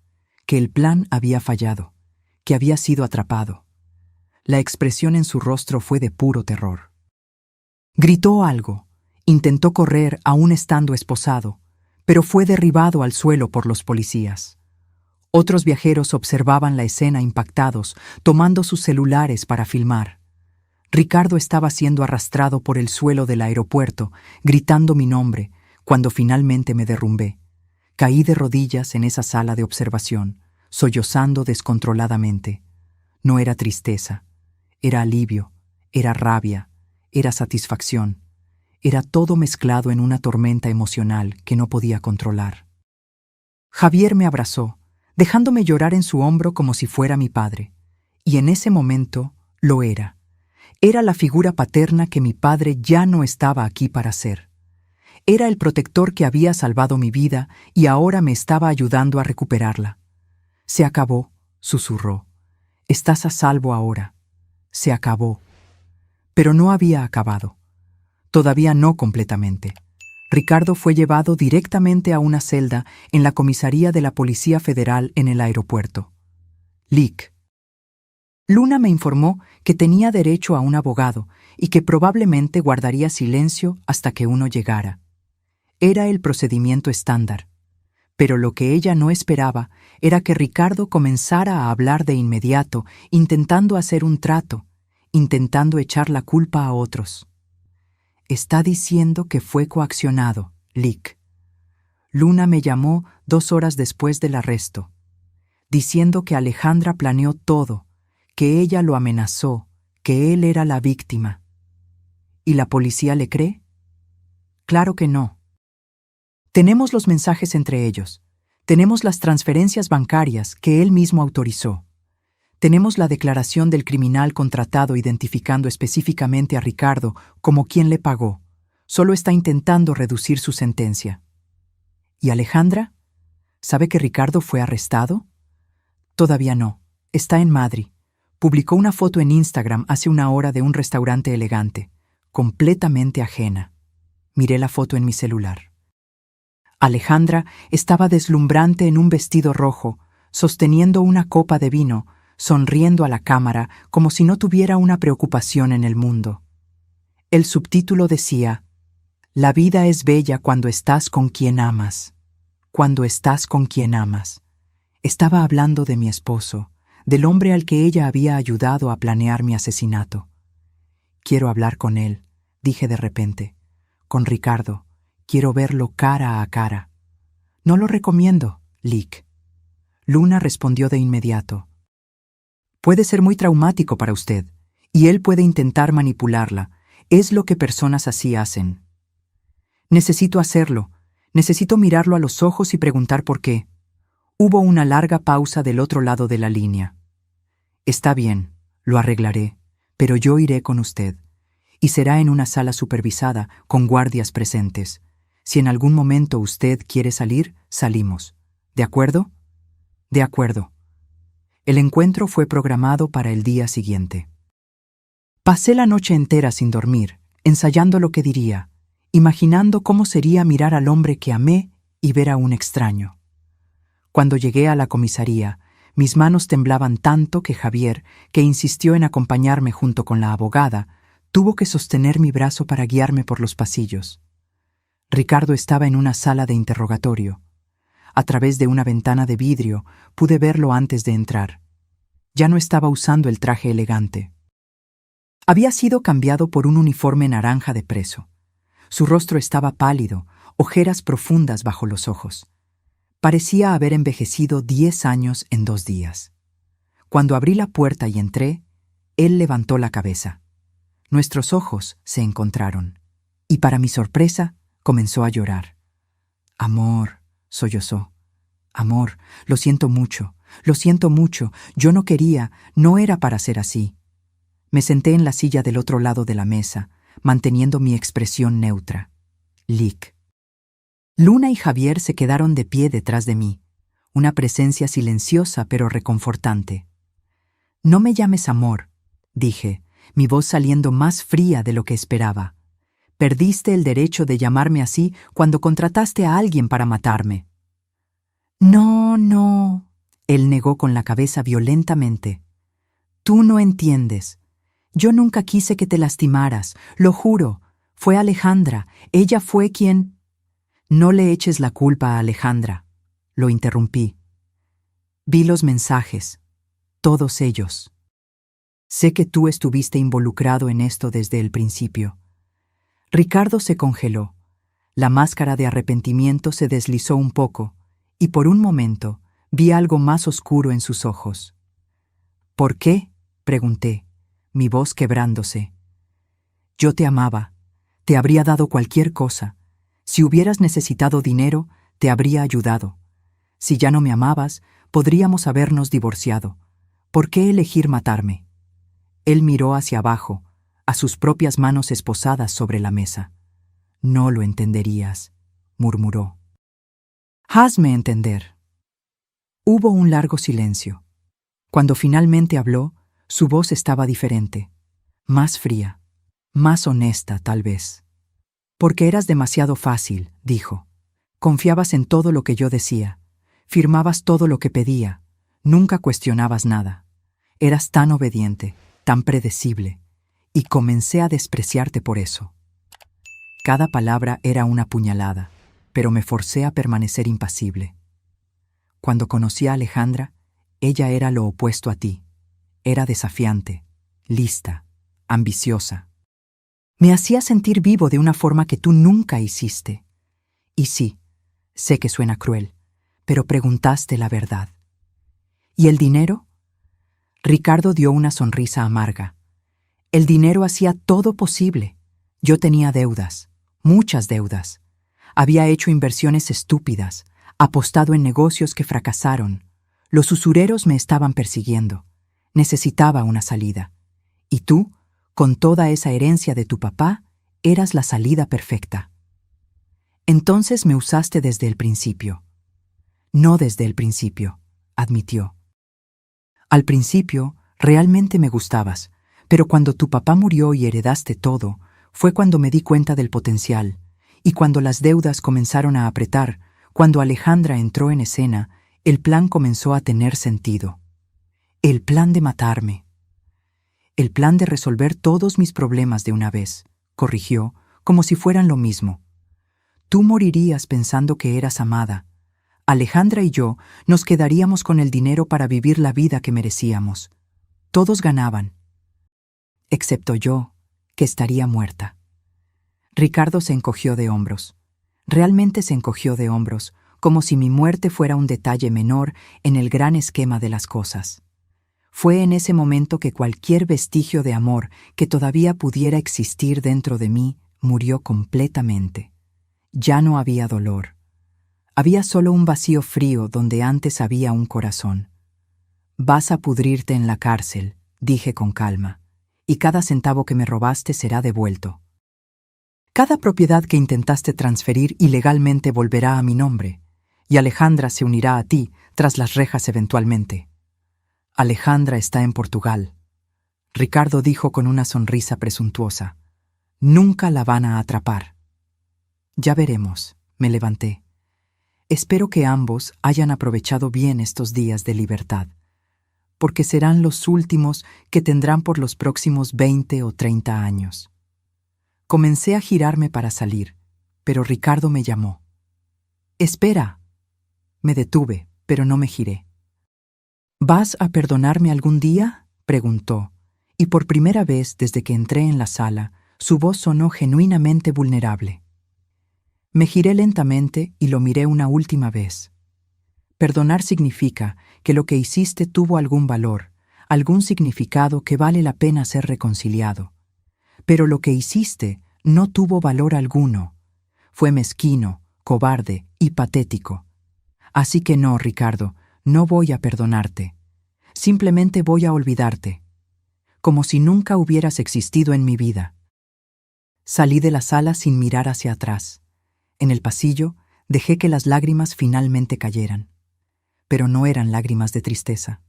que el plan había fallado, que había sido atrapado. La expresión en su rostro fue de puro terror. Gritó algo, intentó correr aún estando esposado, pero fue derribado al suelo por los policías. Otros viajeros observaban la escena impactados, tomando sus celulares para filmar. Ricardo estaba siendo arrastrado por el suelo del aeropuerto, gritando mi nombre, cuando finalmente me derrumbé. Caí de rodillas en esa sala de observación, sollozando descontroladamente. No era tristeza, era alivio, era rabia, era satisfacción. Era todo mezclado en una tormenta emocional que no podía controlar. Javier me abrazó, dejándome llorar en su hombro como si fuera mi padre. Y en ese momento lo era. Era la figura paterna que mi padre ya no estaba aquí para ser. Era el protector que había salvado mi vida y ahora me estaba ayudando a recuperarla. Se acabó, susurró. Estás a salvo ahora. Se acabó. Pero no había acabado. Todavía no completamente. Ricardo fue llevado directamente a una celda en la comisaría de la Policía Federal en el aeropuerto. Lic. Luna me informó que tenía derecho a un abogado y que probablemente guardaría silencio hasta que uno llegara. Era el procedimiento estándar. Pero lo que ella no esperaba era que Ricardo comenzara a hablar de inmediato, intentando hacer un trato, intentando echar la culpa a otros. Está diciendo que fue coaccionado, Lic. Luna me llamó 2 horas después del arresto, diciendo que Alejandra planeó todo, que ella lo amenazó, que él era la víctima. ¿Y la policía le cree? Claro que no. Tenemos los mensajes entre ellos. Tenemos las transferencias bancarias que él mismo autorizó. Tenemos la declaración del criminal contratado identificando específicamente a Ricardo como quien le pagó. Solo está intentando reducir su sentencia. ¿Y Alejandra? ¿Sabe que Ricardo fue arrestado? Todavía no. Está en Madrid. Publicó una foto en Instagram hace una hora de un restaurante elegante, completamente ajena. Miré la foto en mi celular. Alejandra estaba deslumbrante en un vestido rojo, sosteniendo una copa de vino, sonriendo a la cámara como si no tuviera una preocupación en el mundo. El subtítulo decía: La vida es bella cuando estás con quien amas. Cuando estás con quien amas. Estaba hablando de mi esposo, del hombre al que ella había ayudado a planear mi asesinato. Quiero hablar con él, dije de repente. Con Ricardo. Quiero verlo cara a cara. No lo recomiendo, Lick. Luna respondió de inmediato. Puede ser muy traumático para usted, y él puede intentar manipularla. Es lo que personas así hacen. Necesito hacerlo. Necesito mirarlo a los ojos y preguntar por qué. Hubo una larga pausa del otro lado de la línea. Está bien, lo arreglaré, pero yo iré con usted. Y será en una sala supervisada, con guardias presentes. Si en algún momento usted quiere salir, salimos. ¿De acuerdo? De acuerdo. El encuentro fue programado para el día siguiente. Pasé la noche entera sin dormir, ensayando lo que diría, imaginando cómo sería mirar al hombre que amé y ver a un extraño. Cuando llegué a la comisaría, mis manos temblaban tanto que Javier, que insistió en acompañarme junto con la abogada, tuvo que sostener mi brazo para guiarme por los pasillos. Ricardo estaba en una sala de interrogatorio. A través de una ventana de vidrio pude verlo antes de entrar. Ya no estaba usando el traje elegante. Había sido cambiado por un uniforme naranja de preso. Su rostro estaba pálido, ojeras profundas bajo los ojos. Parecía haber envejecido 10 años en 2 días. Cuando abrí la puerta y entré, él levantó la cabeza. Nuestros ojos se encontraron, y para mi sorpresa, comenzó a llorar. Amor, sollozó. Amor, lo siento mucho, yo no quería, no era para ser así. Me senté en la silla del otro lado de la mesa, manteniendo mi expresión neutra. Lick. Luna y Javier se quedaron de pie detrás de mí, una presencia silenciosa pero reconfortante. No me llames amor, dije, mi voz saliendo más fría de lo que esperaba. Perdiste el derecho de llamarme así cuando contrataste a alguien para matarme. No, no, él negó con la cabeza violentamente. Tú no entiendes. Yo nunca quise que te lastimaras, lo juro. Fue Alejandra, ella fue quien... No le eches la culpa a Alejandra, lo interrumpí. Vi los mensajes, todos ellos. Sé que tú estuviste involucrado en esto desde el principio. Ricardo se congeló. La máscara de arrepentimiento se deslizó un poco, y por un momento vi algo más oscuro en sus ojos. ¿Por qué?, pregunté, mi voz quebrándose. Yo te amaba, te habría dado cualquier cosa. Si hubieras necesitado dinero, te habría ayudado. Si ya no me amabas, podríamos habernos divorciado. ¿Por qué elegir matarme? Él miró hacia abajo, a sus propias manos esposadas sobre la mesa. No lo entenderías, murmuró. Hazme entender. Hubo un largo silencio. Cuando finalmente habló, su voz estaba diferente, más fría, más honesta, tal vez. Porque eras demasiado fácil, dijo. Confiabas en todo lo que yo decía. Firmabas todo lo que pedía. Nunca cuestionabas nada. Eras tan obediente, tan predecible, y comencé a despreciarte por eso. Cada palabra era una puñalada, pero me forcé a permanecer impasible. Cuando conocí a Alejandra, ella era lo opuesto a ti. Era desafiante, lista, ambiciosa. Me hacía sentir vivo de una forma que tú nunca hiciste. Y sí, sé que suena cruel, pero preguntaste la verdad. ¿Y el dinero? Ricardo dio una sonrisa amarga. El dinero hacía todo posible. Yo tenía deudas, muchas deudas. Había hecho inversiones estúpidas, apostado en negocios que fracasaron. Los usureros me estaban persiguiendo. Necesitaba una salida. Y tú, con toda esa herencia de tu papá, eras la salida perfecta. Entonces me usaste desde el principio. No desde el principio, admitió. Al principio, realmente me gustabas, pero cuando tu papá murió y heredaste todo, fue cuando me di cuenta del potencial, y cuando las deudas comenzaron a apretar, cuando Alejandra entró en escena, el plan comenzó a tener sentido. El plan de matarme. El plan de resolver todos mis problemas de una vez, corrigió, como si fueran lo mismo. Tú morirías pensando que eras amada. Alejandra y yo nos quedaríamos con el dinero para vivir la vida que merecíamos. Todos ganaban. Excepto yo, que estaría muerta. Ricardo se encogió de hombros. Realmente se encogió de hombros, como si mi muerte fuera un detalle menor en el gran esquema de las cosas. Fue en ese momento que cualquier vestigio de amor que todavía pudiera existir dentro de mí murió completamente. Ya no había dolor. Había solo un vacío frío donde antes había un corazón. Vas a pudrirte en la cárcel, dije con calma, y cada centavo que me robaste será devuelto. Cada propiedad que intentaste transferir ilegalmente volverá a mi nombre, y Alejandra se unirá a ti tras las rejas eventualmente. Alejandra está en Portugal. Ricardo dijo con una sonrisa presuntuosa. Nunca la van a atrapar. Ya veremos, me levanté. Espero que ambos hayan aprovechado bien estos días de libertad, porque serán los últimos que tendrán por los próximos 20 o 30 años. Comencé a girarme para salir, pero Ricardo me llamó. «Espera». Me detuve, pero no me giré. «¿Vas a perdonarme algún día?», preguntó, y por primera vez desde que entré en la sala, su voz sonó genuinamente vulnerable. Me giré lentamente y lo miré una última vez. Perdonar significa que lo que hiciste tuvo algún valor, algún significado que vale la pena ser reconciliado. Pero lo que hiciste no tuvo valor alguno. Fue mezquino, cobarde y patético. Así que no, Ricardo, no voy a perdonarte. Simplemente voy a olvidarte. Como si nunca hubieras existido en mi vida. Salí de la sala sin mirar hacia atrás. En el pasillo, dejé que las lágrimas finalmente cayeran. Pero no eran lágrimas de tristeza.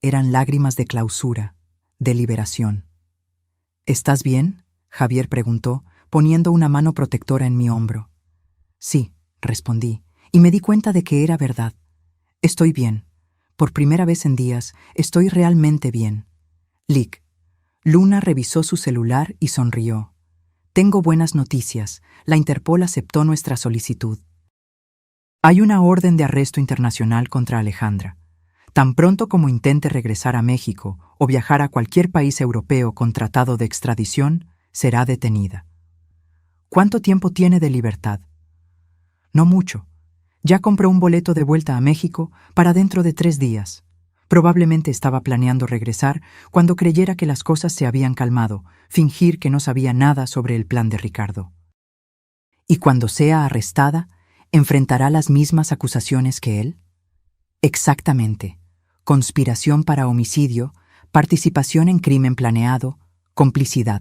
Eran lágrimas de clausura, de liberación. «¿Estás bien?», Javier preguntó, poniendo una mano protectora en mi hombro. «Sí», respondí, y me di cuenta de que era verdad. «Estoy bien. Por primera vez en días, estoy realmente bien». «Lick». Luna revisó su celular y sonrió. «Tengo buenas noticias. La Interpol aceptó nuestra solicitud. Hay una orden de arresto internacional contra Alejandra. Tan pronto como intente regresar a México o viajar a cualquier país europeo con tratado de extradición, será detenida». «¿Cuánto tiempo tiene de libertad?» «No mucho. Ya compró un boleto de vuelta a México para dentro de 3 días. Probablemente estaba planeando regresar cuando creyera que las cosas se habían calmado, fingir que no sabía nada sobre el plan de Ricardo. Y cuando sea arrestada, ¿enfrentará las mismas acusaciones que él? Exactamente. Conspiración para homicidio, participación en crimen planeado, complicidad.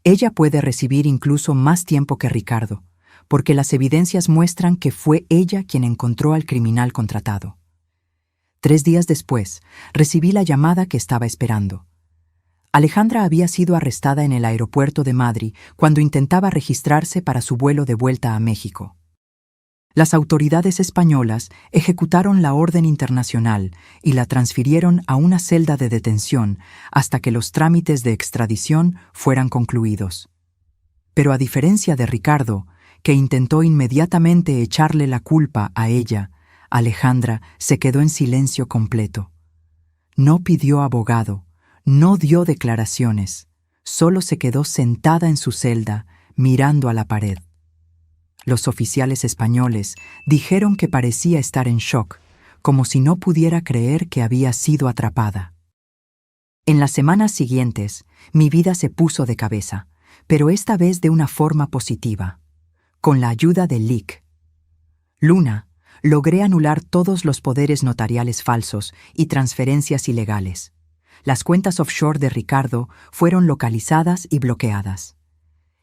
Ella puede recibir incluso más tiempo que Ricardo, porque las evidencias muestran que fue ella quien encontró al criminal contratado. 3 días después, recibí la llamada que estaba esperando. Alejandra había sido arrestada en el aeropuerto de Madrid cuando intentaba registrarse para su vuelo de vuelta a México. Las autoridades españolas ejecutaron la orden internacional y la transfirieron a una celda de detención hasta que los trámites de extradición fueran concluidos. Pero a diferencia de Ricardo, que intentó inmediatamente echarle la culpa a ella, Alejandra se quedó en silencio completo. No pidió abogado, no dio declaraciones, solo se quedó sentada en su celda, mirando a la pared. Los oficiales españoles dijeron que parecía estar en shock, como si no pudiera creer que había sido atrapada. En las semanas siguientes, mi vida se puso de cabeza. pero esta vez de una forma positiva, con la ayuda de Lick. Luna, logré anular todos los poderes notariales falsos y transferencias ilegales. Las cuentas offshore de Ricardo fueron localizadas y bloqueadas.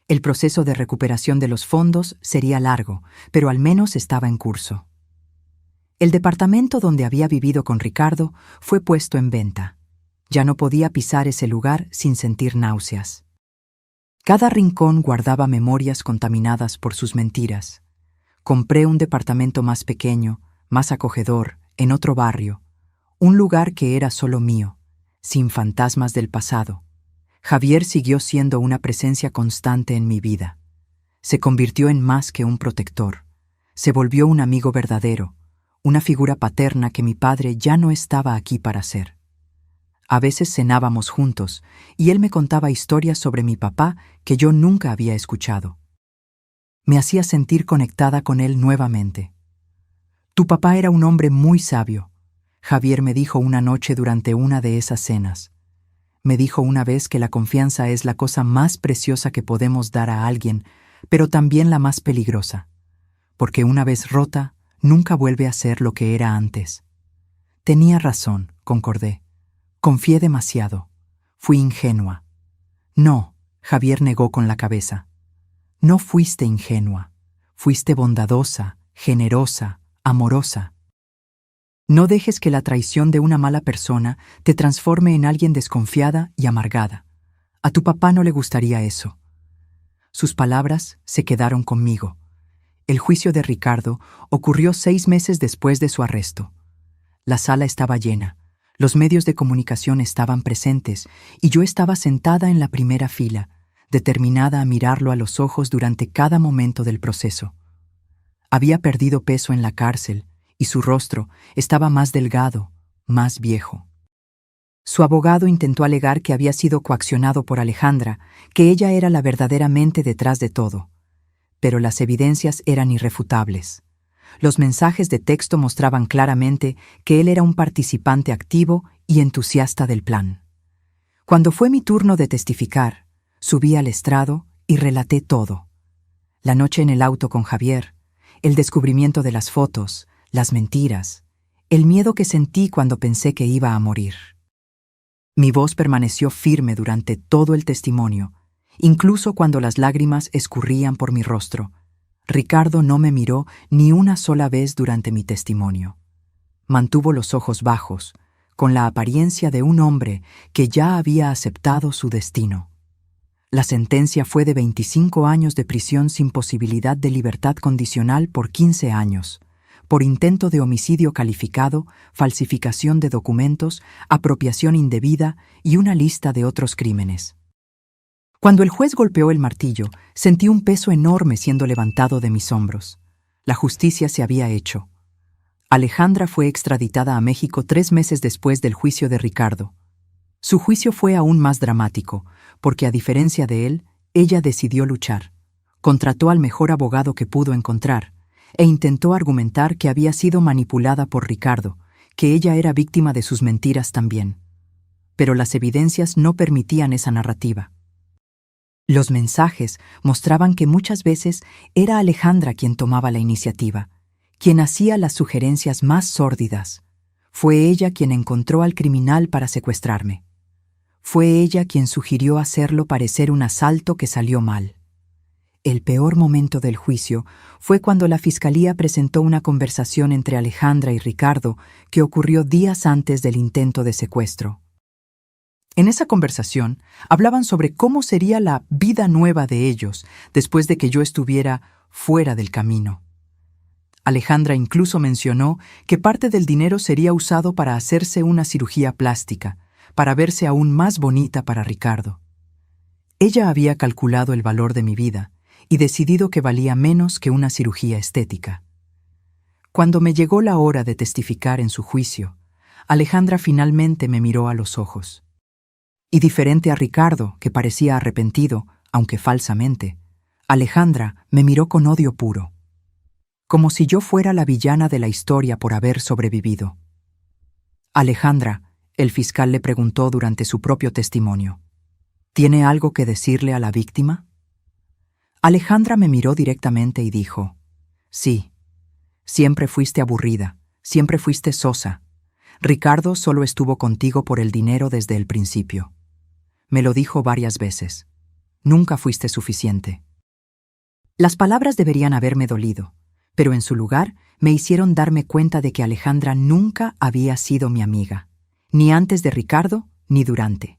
El proceso de recuperación de los fondos sería largo, pero al menos estaba en curso. El departamento donde había vivido con Ricardo fue puesto en venta. Ya no podía pisar ese lugar sin sentir náuseas. Cada rincón guardaba memorias contaminadas por sus mentiras. Compré un departamento más pequeño, más acogedor, en otro barrio, un lugar que era solo mío, sin fantasmas del pasado. Javier siguió siendo una presencia constante en mi vida. Se convirtió en más que un protector. Se volvió un amigo verdadero, una figura paterna que mi padre ya no estaba aquí para ser. A veces cenábamos juntos y él me contaba historias sobre mi papá que yo nunca había escuchado. Me hacía sentir conectada con él nuevamente. Tu papá era un hombre muy sabio, Javier me dijo una noche durante una de esas cenas. Me dijo una vez que la confianza es la cosa más preciosa que podemos dar a alguien, pero también la más peligrosa, porque una vez rota, nunca vuelve a ser lo que era antes. Tenía razón, concordé. Confié demasiado. Fui ingenua. No, Javier negó con la cabeza. No fuiste ingenua. Fuiste bondadosa, generosa, amorosa. No dejes que la traición de una mala persona te transforme en alguien desconfiada y amargada. A tu papá no le gustaría eso. Sus palabras se quedaron conmigo. El juicio de Ricardo ocurrió 6 meses después de su arresto. La sala estaba llena, los medios de comunicación estaban presentes y yo estaba sentada en la primera fila, determinada a mirarlo a los ojos durante cada momento del proceso. Había perdido peso en la cárcel y su rostro estaba más delgado, más viejo. Su abogado intentó alegar que había sido coaccionado por Alejandra, que ella era la verdadera mente detrás de todo. Pero las evidencias eran irrefutables. Los mensajes de texto mostraban claramente que él era un participante activo y entusiasta del plan. Cuando fue mi turno de testificar, subí al estrado y relaté todo. La noche en el auto con Javier, el descubrimiento de las fotos, las mentiras, el miedo que sentí cuando pensé que iba a morir. Mi voz permaneció firme durante todo el testimonio, incluso cuando las lágrimas escurrían por mi rostro. Ricardo no me miró ni una sola vez durante mi testimonio. Mantuvo los ojos bajos, con la apariencia de un hombre que ya había aceptado su destino. La sentencia fue de 25 años de prisión sin posibilidad de libertad condicional por 15 años, por intento de homicidio calificado, falsificación de documentos, apropiación indebida y una lista de otros crímenes. Cuando el juez golpeó el martillo, sentí un peso enorme siendo levantado de mis hombros. La justicia se había hecho. Alejandra fue extraditada a México 3 meses después del juicio de Ricardo. Su juicio fue aún más dramático, porque a diferencia de él, ella decidió luchar. Contrató al mejor abogado que pudo encontrar, e intentó argumentar que había sido manipulada por Ricardo, que ella era víctima de sus mentiras también. Pero las evidencias no permitían esa narrativa. Los mensajes mostraban que muchas veces era Alejandra quien tomaba la iniciativa, quien hacía las sugerencias más sórdidas. Fue ella quien encontró al criminal para secuestrarme. Fue ella quien sugirió hacerlo parecer un asalto que salió mal. El peor momento del juicio fue cuando la fiscalía presentó una conversación entre Alejandra y Ricardo que ocurrió días antes del intento de secuestro. En esa conversación hablaban sobre cómo sería la vida nueva de ellos después de que yo estuviera fuera del camino. Alejandra incluso mencionó que parte del dinero sería usado para hacerse una cirugía plástica, para verse aún más bonita para Ricardo. Ella había calculado el valor de mi vida y decidido que valía menos que una cirugía estética. Cuando me llegó la hora de testificar en su juicio, Alejandra finalmente me miró a los ojos. Y diferente a Ricardo, que parecía arrepentido, aunque falsamente, Alejandra me miró con odio puro, como si yo fuera la villana de la historia por haber sobrevivido. Alejandra, el fiscal le preguntó durante su propio testimonio, ¿Tiene algo que decirle a la víctima? Alejandra me miró directamente y dijo, sí, siempre fuiste aburrida, siempre fuiste sosa. Ricardo solo estuvo contigo por el dinero desde el principio. Me lo dijo varias veces. Nunca fuiste suficiente. Las palabras deberían haberme dolido, pero en su lugar me hicieron darme cuenta de que Alejandra nunca había sido mi amiga, ni antes de Ricardo ni durante.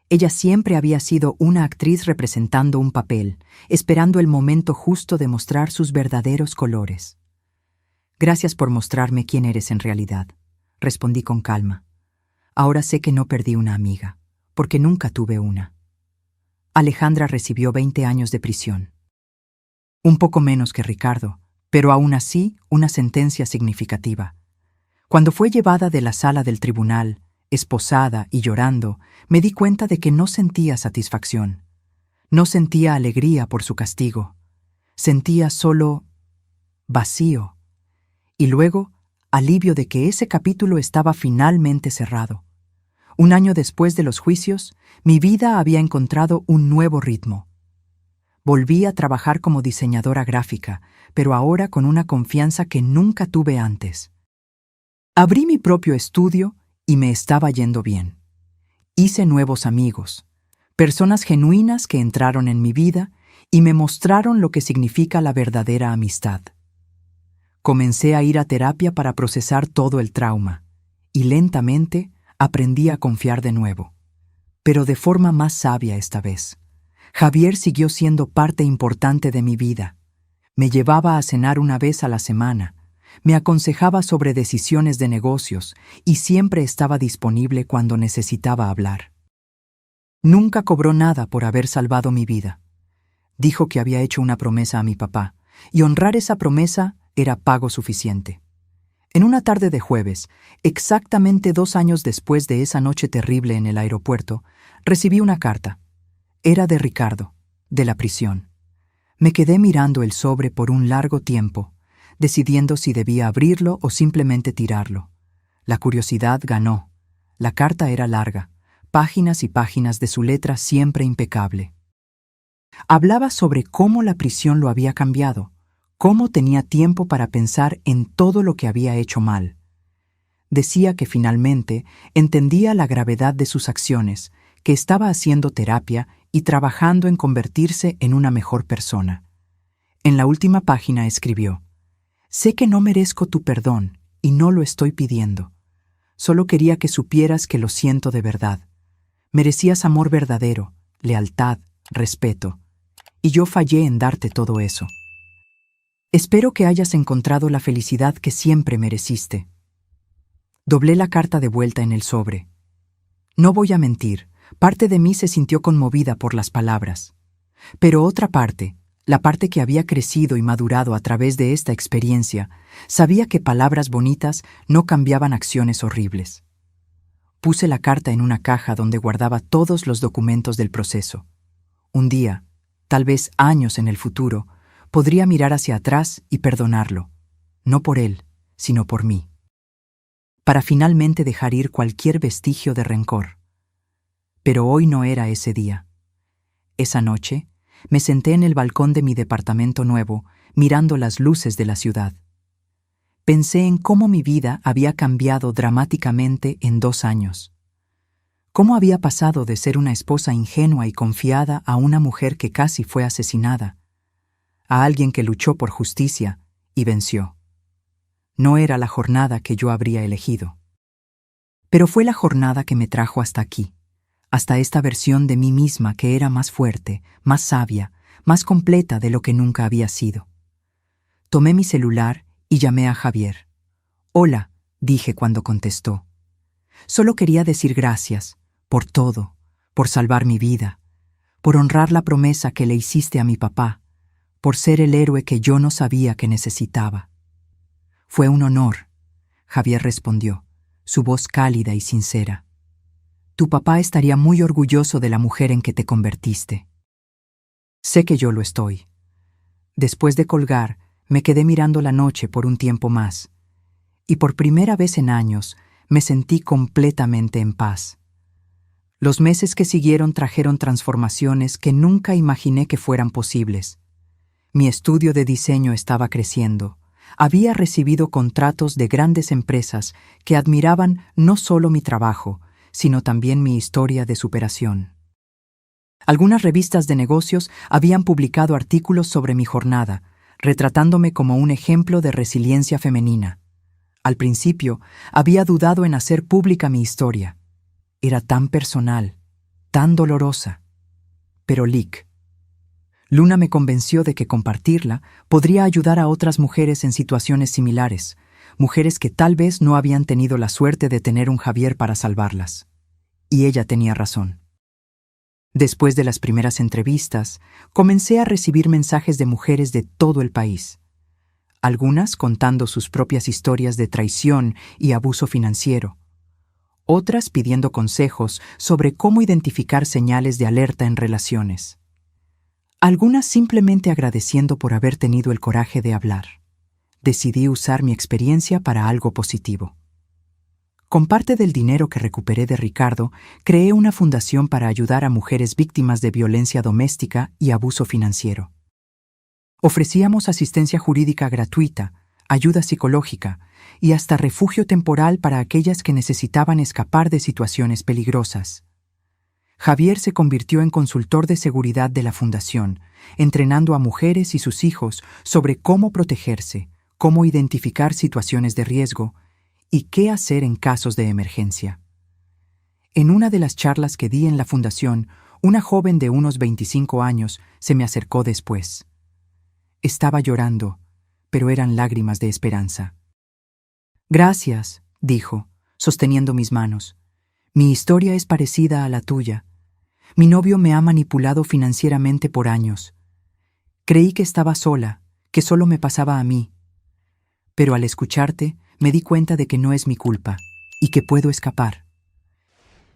Ella siempre había sido una actriz representando un papel, esperando el momento justo de mostrar sus verdaderos colores. Gracias por mostrarme quién eres en realidad, respondí con calma. Ahora sé que no perdí una amiga, porque nunca tuve una. Alejandra recibió 20 años de prisión. Un poco menos que Ricardo, pero aún así una sentencia significativa. Cuando fue llevada de la sala del tribunal, esposada y llorando, me di cuenta de que no sentía satisfacción. No sentía alegría por su castigo. Sentía solo vacío. Y luego, alivio de que ese capítulo estaba finalmente cerrado. Un año después de los juicios, mi vida había encontrado un nuevo ritmo. Volví a trabajar como diseñadora gráfica, pero ahora con una confianza que nunca tuve antes. Abrí mi propio estudio y me estaba yendo bien. Hice nuevos amigos, personas genuinas que entraron en mi vida y me mostraron lo que significa la verdadera amistad. Comencé a ir a terapia para procesar todo el trauma, y lentamente aprendí a confiar de nuevo, pero de forma más sabia esta vez. Javier siguió siendo parte importante de mi vida. Me llevaba a cenar una vez a la semana, me aconsejaba sobre decisiones de negocios y siempre estaba disponible cuando necesitaba hablar. Nunca cobró nada por haber salvado mi vida. Dijo que había hecho una promesa a mi papá, y honrar esa promesa era pago suficiente. En una tarde de jueves, exactamente 2 años después de esa noche terrible en el aeropuerto, recibí una carta. Era de Ricardo, de la prisión. Me quedé mirando el sobre por un largo tiempo, decidiendo si debía abrirlo o simplemente tirarlo. La curiosidad ganó. La carta era larga, páginas y páginas de su letra siempre impecable. Hablaba sobre cómo la prisión lo había cambiado, cómo tenía tiempo para pensar en todo lo que había hecho mal. Decía que finalmente entendía la gravedad de sus acciones, que estaba haciendo terapia y trabajando en convertirse en una mejor persona. En la última página escribió: «Sé que no merezco tu perdón y no lo estoy pidiendo. Solo quería que supieras que lo siento de verdad. Merecías amor verdadero, lealtad, respeto, y yo fallé en darte todo eso. Espero que hayas encontrado la felicidad que siempre mereciste». Doblé la carta de vuelta en el sobre. No voy a mentir, parte de mí se sintió conmovida por las palabras. Pero otra parte, la parte que había crecido y madurado a través de esta experiencia, sabía que palabras bonitas no cambiaban acciones horribles. Puse la carta en una caja donde guardaba todos los documentos del proceso. Un día, tal vez años en el futuro, podría mirar hacia atrás y perdonarlo, no por él, sino por mí, para finalmente dejar ir cualquier vestigio de rencor. Pero hoy no era ese día. Esa noche, me senté en el balcón de mi departamento nuevo, mirando las luces de la ciudad. Pensé en cómo mi vida había cambiado dramáticamente en 2 años. Cómo había pasado de ser una esposa ingenua y confiada a una mujer que casi fue asesinada, a alguien que luchó por justicia y venció. No era la jornada que yo habría elegido. Pero fue la jornada que me trajo hasta aquí, hasta esta versión de mí misma que era más fuerte, más sabia, más completa de lo que nunca había sido. Tomé mi celular y llamé a Javier. «Hola», dije cuando contestó. «Solo quería decir gracias, por todo, por salvar mi vida, por honrar la promesa que le hiciste a mi papá, por ser el héroe que yo no sabía que necesitaba». «Fue un honor», Javier respondió, su voz cálida y sincera. «Tu papá estaría muy orgulloso de la mujer en que te convertiste». «Sé que yo lo estoy». Después de colgar, me quedé mirando la noche por un tiempo más, y por primera vez en años me sentí completamente en paz. Los meses que siguieron trajeron transformaciones que nunca imaginé que fueran posibles. Mi estudio de diseño estaba creciendo. Había recibido contratos de grandes empresas que admiraban no solo mi trabajo, sino también mi historia de superación. Algunas revistas de negocios habían publicado artículos sobre mi jornada, retratándome como un ejemplo de resiliencia femenina. Al principio, había dudado en hacer pública mi historia. Era tan personal, tan dolorosa. Pero Luna me convenció de que compartirla podría ayudar a otras mujeres en situaciones similares, mujeres que tal vez no habían tenido la suerte de tener un Javier para salvarlas. Y ella tenía razón. Después de las primeras entrevistas, comencé a recibir mensajes de mujeres de todo el país. Algunas contando sus propias historias de traición y abuso financiero. Otras pidiendo consejos sobre cómo identificar señales de alerta en relaciones. Algunas simplemente agradeciendo por haber tenido el coraje de hablar. Decidí usar mi experiencia para algo positivo. Con parte del dinero que recuperé de Ricardo, creé una fundación para ayudar a mujeres víctimas de violencia doméstica y abuso financiero. Ofrecíamos asistencia jurídica gratuita, ayuda psicológica y hasta refugio temporal para aquellas que necesitaban escapar de situaciones peligrosas. Javier se convirtió en consultor de seguridad de la fundación, entrenando a mujeres y sus hijos sobre cómo protegerse, cómo identificar situaciones de riesgo y qué hacer en casos de emergencia. En una de las charlas que di en la fundación, una joven de unos 25 años se me acercó después. Estaba llorando, pero eran lágrimas de esperanza. «Gracias», dijo, sosteniendo mis manos. «Mi historia es parecida a la tuya. Mi novio me ha manipulado financieramente por años. Creí que estaba sola, que solo me pasaba a mí. Pero al escucharte, me di cuenta de que no es mi culpa y que puedo escapar».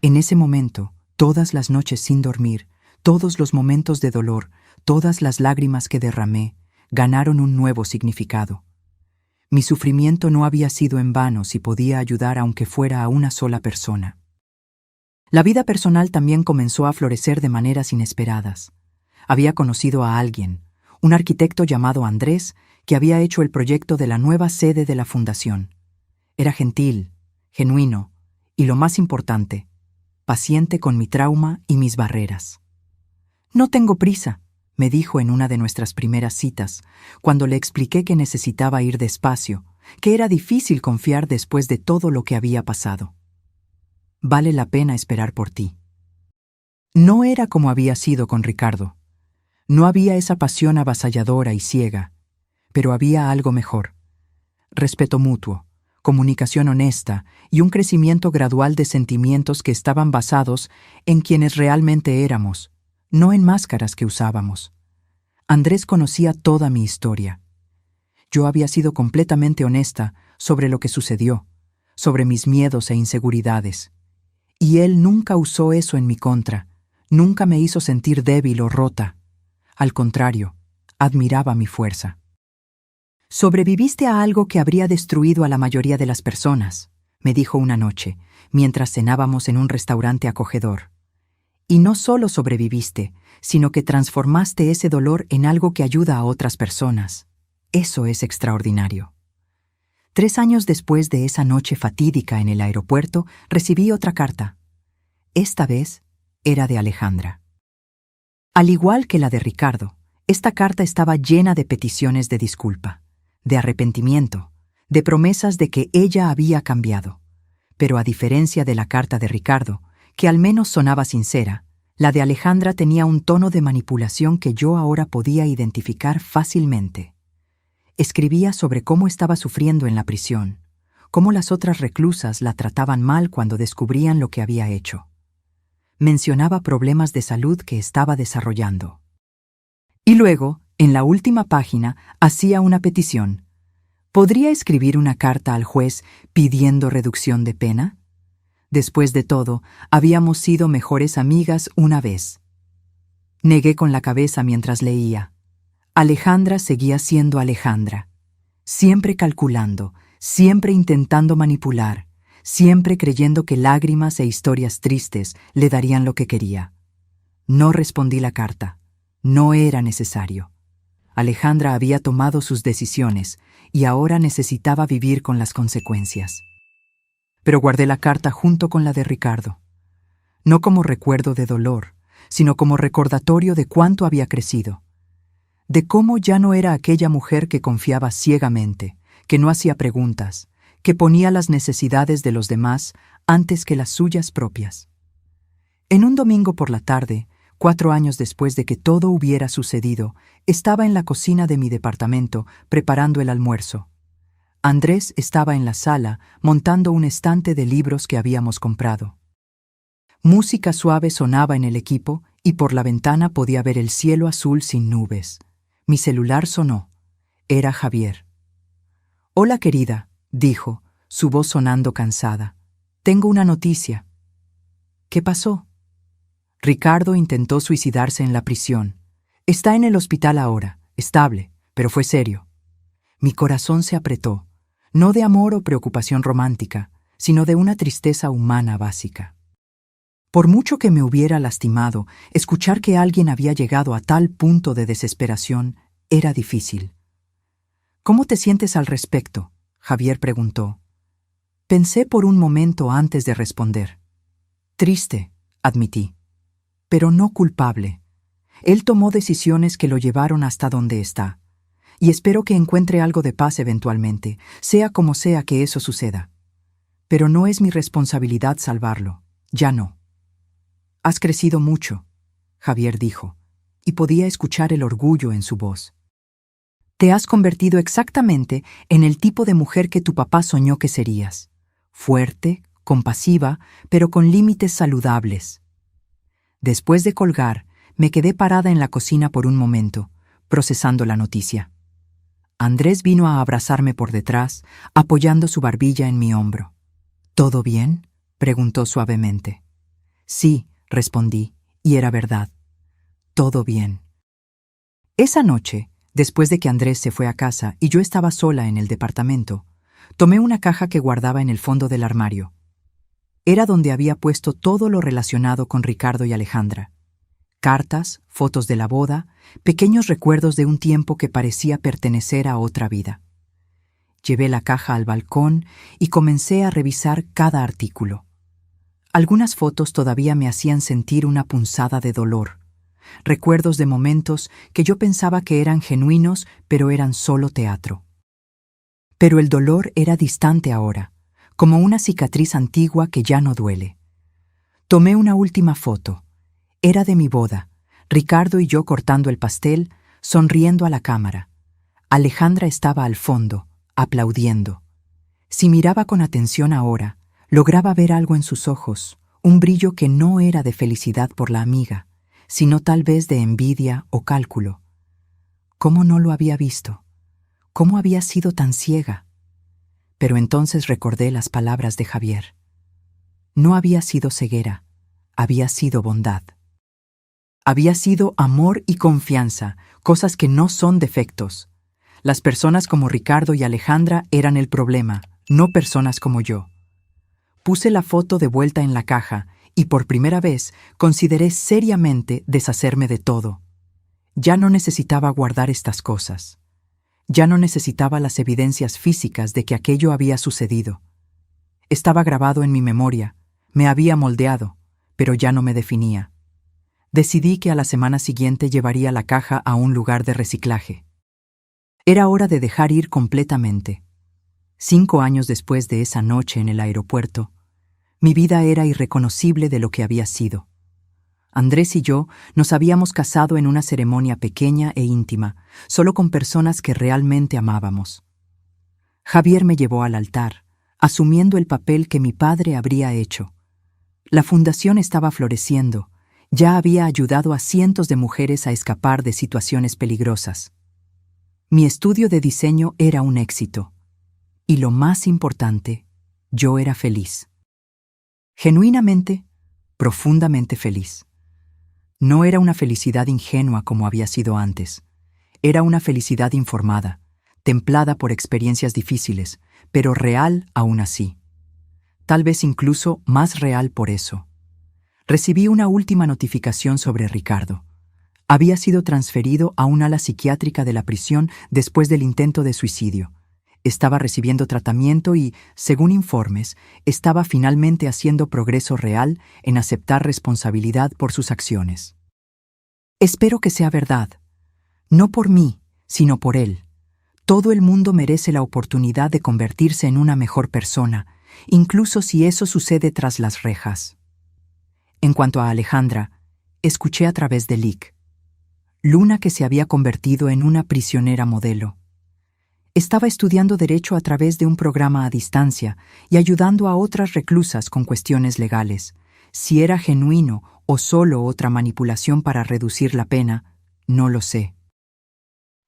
En ese momento, todas las noches sin dormir, todos los momentos de dolor, todas las lágrimas que derramé, ganaron un nuevo significado. Mi sufrimiento no había sido en vano si podía ayudar aunque fuera a una sola persona. La vida personal también comenzó a florecer de maneras inesperadas. Había conocido a alguien, un arquitecto llamado Andrés, que había hecho el proyecto de la nueva sede de la fundación. Era gentil, genuino y, lo más importante, paciente con mi trauma y mis barreras. «No tengo prisa», me dijo en una de nuestras primeras citas, cuando le expliqué que necesitaba ir despacio, que era difícil confiar después de todo lo que había pasado. «Vale la pena esperar por ti». No era como había sido con Ricardo. No había esa pasión avasalladora y ciega, pero había algo mejor. Respeto mutuo, comunicación honesta y un crecimiento gradual de sentimientos que estaban basados en quienes realmente éramos, no en máscaras que usábamos. Andrés conocía toda mi historia. Yo había sido completamente honesta sobre lo que sucedió, sobre mis miedos e inseguridades. Y él nunca usó eso en mi contra, nunca me hizo sentir débil o rota. Al contrario, admiraba mi fuerza. «Sobreviviste a algo que habría destruido a la mayoría de las personas», me dijo una noche, mientras cenábamos en un restaurante acogedor. «Y no solo sobreviviste, sino que transformaste ese dolor en algo que ayuda a otras personas. Eso es extraordinario». 3 años después de esa noche fatídica en el aeropuerto, recibí otra carta. Esta vez era de Alejandra. Al igual que la de Ricardo, esta carta estaba llena de peticiones de disculpa, de arrepentimiento, de promesas de que ella había cambiado. Pero a diferencia de la carta de Ricardo, que al menos sonaba sincera, la de Alejandra tenía un tono de manipulación que yo ahora podía identificar fácilmente. Escribía sobre cómo estaba sufriendo en la prisión, cómo las otras reclusas la trataban mal cuando descubrían lo que había hecho. Mencionaba problemas de salud que estaba desarrollando. Y luego, en la última página, hacía una petición. ¿Podría escribir una carta al juez pidiendo reducción de pena? Después de todo, habíamos sido mejores amigas una vez. Negué con la cabeza mientras leía. Alejandra seguía siendo Alejandra, siempre calculando, siempre intentando manipular, siempre creyendo que lágrimas e historias tristes le darían lo que quería. No respondí la carta. No era necesario. Alejandra había tomado sus decisiones y ahora necesitaba vivir con las consecuencias. Pero guardé la carta junto con la de Ricardo, no como recuerdo de dolor, sino como recordatorio de cuánto había crecido, de cómo ya no era aquella mujer que confiaba ciegamente, que no hacía preguntas, que ponía las necesidades de los demás antes que las suyas propias. En un domingo por la tarde, 4 años después de que todo hubiera sucedido, estaba en la cocina de mi departamento preparando el almuerzo. Andrés estaba en la sala montando un estante de libros que habíamos comprado. Música suave sonaba en el equipo y por la ventana podía ver el cielo azul sin nubes. Mi celular sonó. Era Javier. «Hola, querida», dijo, su voz sonando cansada. «Tengo una noticia». «¿Qué pasó?» «Ricardo intentó suicidarse en la prisión. Está en el hospital ahora, estable, pero fue serio». Mi corazón se apretó, no de amor o preocupación romántica, sino de una tristeza humana básica. Por mucho que me hubiera lastimado, escuchar que alguien había llegado a tal punto de desesperación era difícil. «¿Cómo te sientes al respecto?», Javier preguntó. Pensé por un momento antes de responder. «Triste», admití, «pero no culpable. Él tomó decisiones que lo llevaron hasta donde está, y espero que encuentre algo de paz eventualmente, sea como sea que eso suceda. Pero no es mi responsabilidad salvarlo, ya no». «Has crecido mucho», Javier dijo, y podía escuchar el orgullo en su voz. «Te has convertido exactamente en el tipo de mujer que tu papá soñó que serías. Fuerte, compasiva, pero con límites saludables». Después de colgar, me quedé parada en la cocina por un momento, procesando la noticia. Andrés vino a abrazarme por detrás, apoyando su barbilla en mi hombro. «¿Todo bien?», preguntó suavemente. «Sí», respondí, y era verdad. Todo bien. Esa noche, después de que Andrés se fue a casa y yo estaba sola en el departamento, tomé una caja que guardaba en el fondo del armario. Era donde había puesto todo lo relacionado con Ricardo y Alejandra. Cartas, fotos de la boda, pequeños recuerdos de un tiempo que parecía pertenecer a otra vida. Llevé la caja al balcón y comencé a revisar cada artículo. Algunas fotos todavía me hacían sentir una punzada de dolor, recuerdos de momentos que yo pensaba que eran genuinos, pero eran solo teatro. Pero el dolor era distante ahora, como una cicatriz antigua que ya no duele. Tomé una última foto. Era de mi boda, Ricardo y yo cortando el pastel, sonriendo a la cámara. Alejandra estaba al fondo, aplaudiendo. Si miraba con atención ahora, lograba ver algo en sus ojos, un brillo que no era de felicidad por la amiga, sino tal vez de envidia o cálculo. ¿Cómo no lo había visto? ¿Cómo había sido tan ciega? Pero entonces recordé las palabras de Javier. No había sido ceguera, había sido bondad. Había sido amor y confianza, cosas que no son defectos. Las personas como Ricardo y Alejandra eran el problema, no personas como yo. Puse la foto de vuelta en la caja y por primera vez consideré seriamente deshacerme de todo. Ya no necesitaba guardar estas cosas. Ya no necesitaba las evidencias físicas de que aquello había sucedido. Estaba grabado en mi memoria, me había moldeado, pero ya no me definía. Decidí que a la semana siguiente llevaría la caja a un lugar de reciclaje. Era hora de dejar ir completamente. 5 años después de esa noche en el aeropuerto, mi vida era irreconocible de lo que había sido. Andrés y yo nos habíamos casado en una ceremonia pequeña e íntima, solo con personas que realmente amábamos. Javier me llevó al altar, asumiendo el papel que mi padre habría hecho. La fundación estaba floreciendo, ya había ayudado a cientos de mujeres a escapar de situaciones peligrosas. Mi estudio de diseño era un éxito. Y lo más importante, yo era feliz. Genuinamente, profundamente feliz. No era una felicidad ingenua como había sido antes. Era una felicidad informada, templada por experiencias difíciles, pero real aún así. tal vez incluso más real por eso. Recibí una última notificación sobre Ricardo. Había sido transferido a un ala psiquiátrica de la prisión después del intento de suicidio. Estaba recibiendo tratamiento y, según informes, estaba finalmente haciendo progreso real en aceptar responsabilidad por sus acciones. Espero que sea verdad. No por mí, sino por él. Todo el mundo merece la oportunidad de convertirse en una mejor persona, incluso si eso sucede tras las rejas. En cuanto a Alejandra, escuché a través de Lick. Luna, que se había convertido en una prisionera modelo. Estaba estudiando Derecho a través de un programa a distancia y ayudando a otras reclusas con cuestiones legales. Si era genuino o solo otra manipulación para reducir la pena, no lo sé.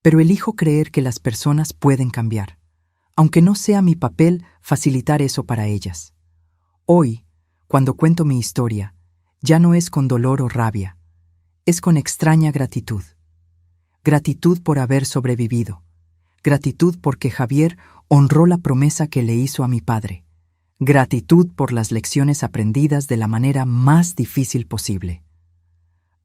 Pero elijo creer que las personas pueden cambiar, aunque no sea mi papel facilitar eso para ellas. Hoy, cuando cuento mi historia, ya no es con dolor o rabia, es con extraña gratitud. Gratitud por haber sobrevivido. Gratitud porque Javier honró la promesa que le hizo a mi padre. Gratitud por las lecciones aprendidas de la manera más difícil posible.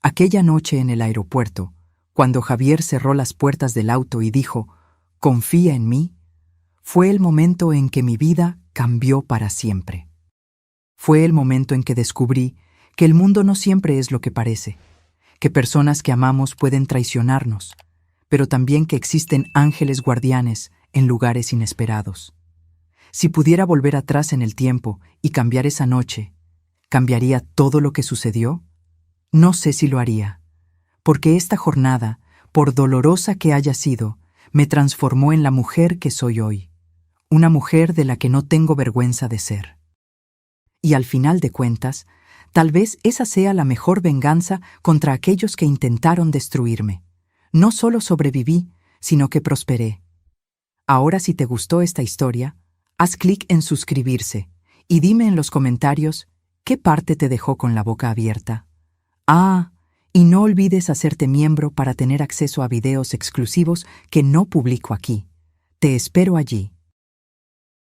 Aquella noche en el aeropuerto, cuando Javier cerró las puertas del auto y dijo, «Confía en mí», fue el momento en que mi vida cambió para siempre. Fue el momento en que descubrí que el mundo no siempre es lo que parece, que personas que amamos pueden traicionarnos, pero también que existen ángeles guardianes en lugares inesperados. Si pudiera volver atrás en el tiempo y cambiar esa noche, ¿cambiaría todo lo que sucedió? No sé si lo haría, porque esta jornada, por dolorosa que haya sido, me transformó en la mujer que soy hoy, una mujer de la que no tengo vergüenza de ser. Y al final de cuentas, tal vez esa sea la mejor venganza contra aquellos que intentaron destruirme. No solo sobreviví, sino que prosperé. Ahora, si te gustó esta historia, haz clic en suscribirse y dime en los comentarios qué parte te dejó con la boca abierta. Y no olvides hacerte miembro para tener acceso a videos exclusivos que no publico aquí. Te espero allí.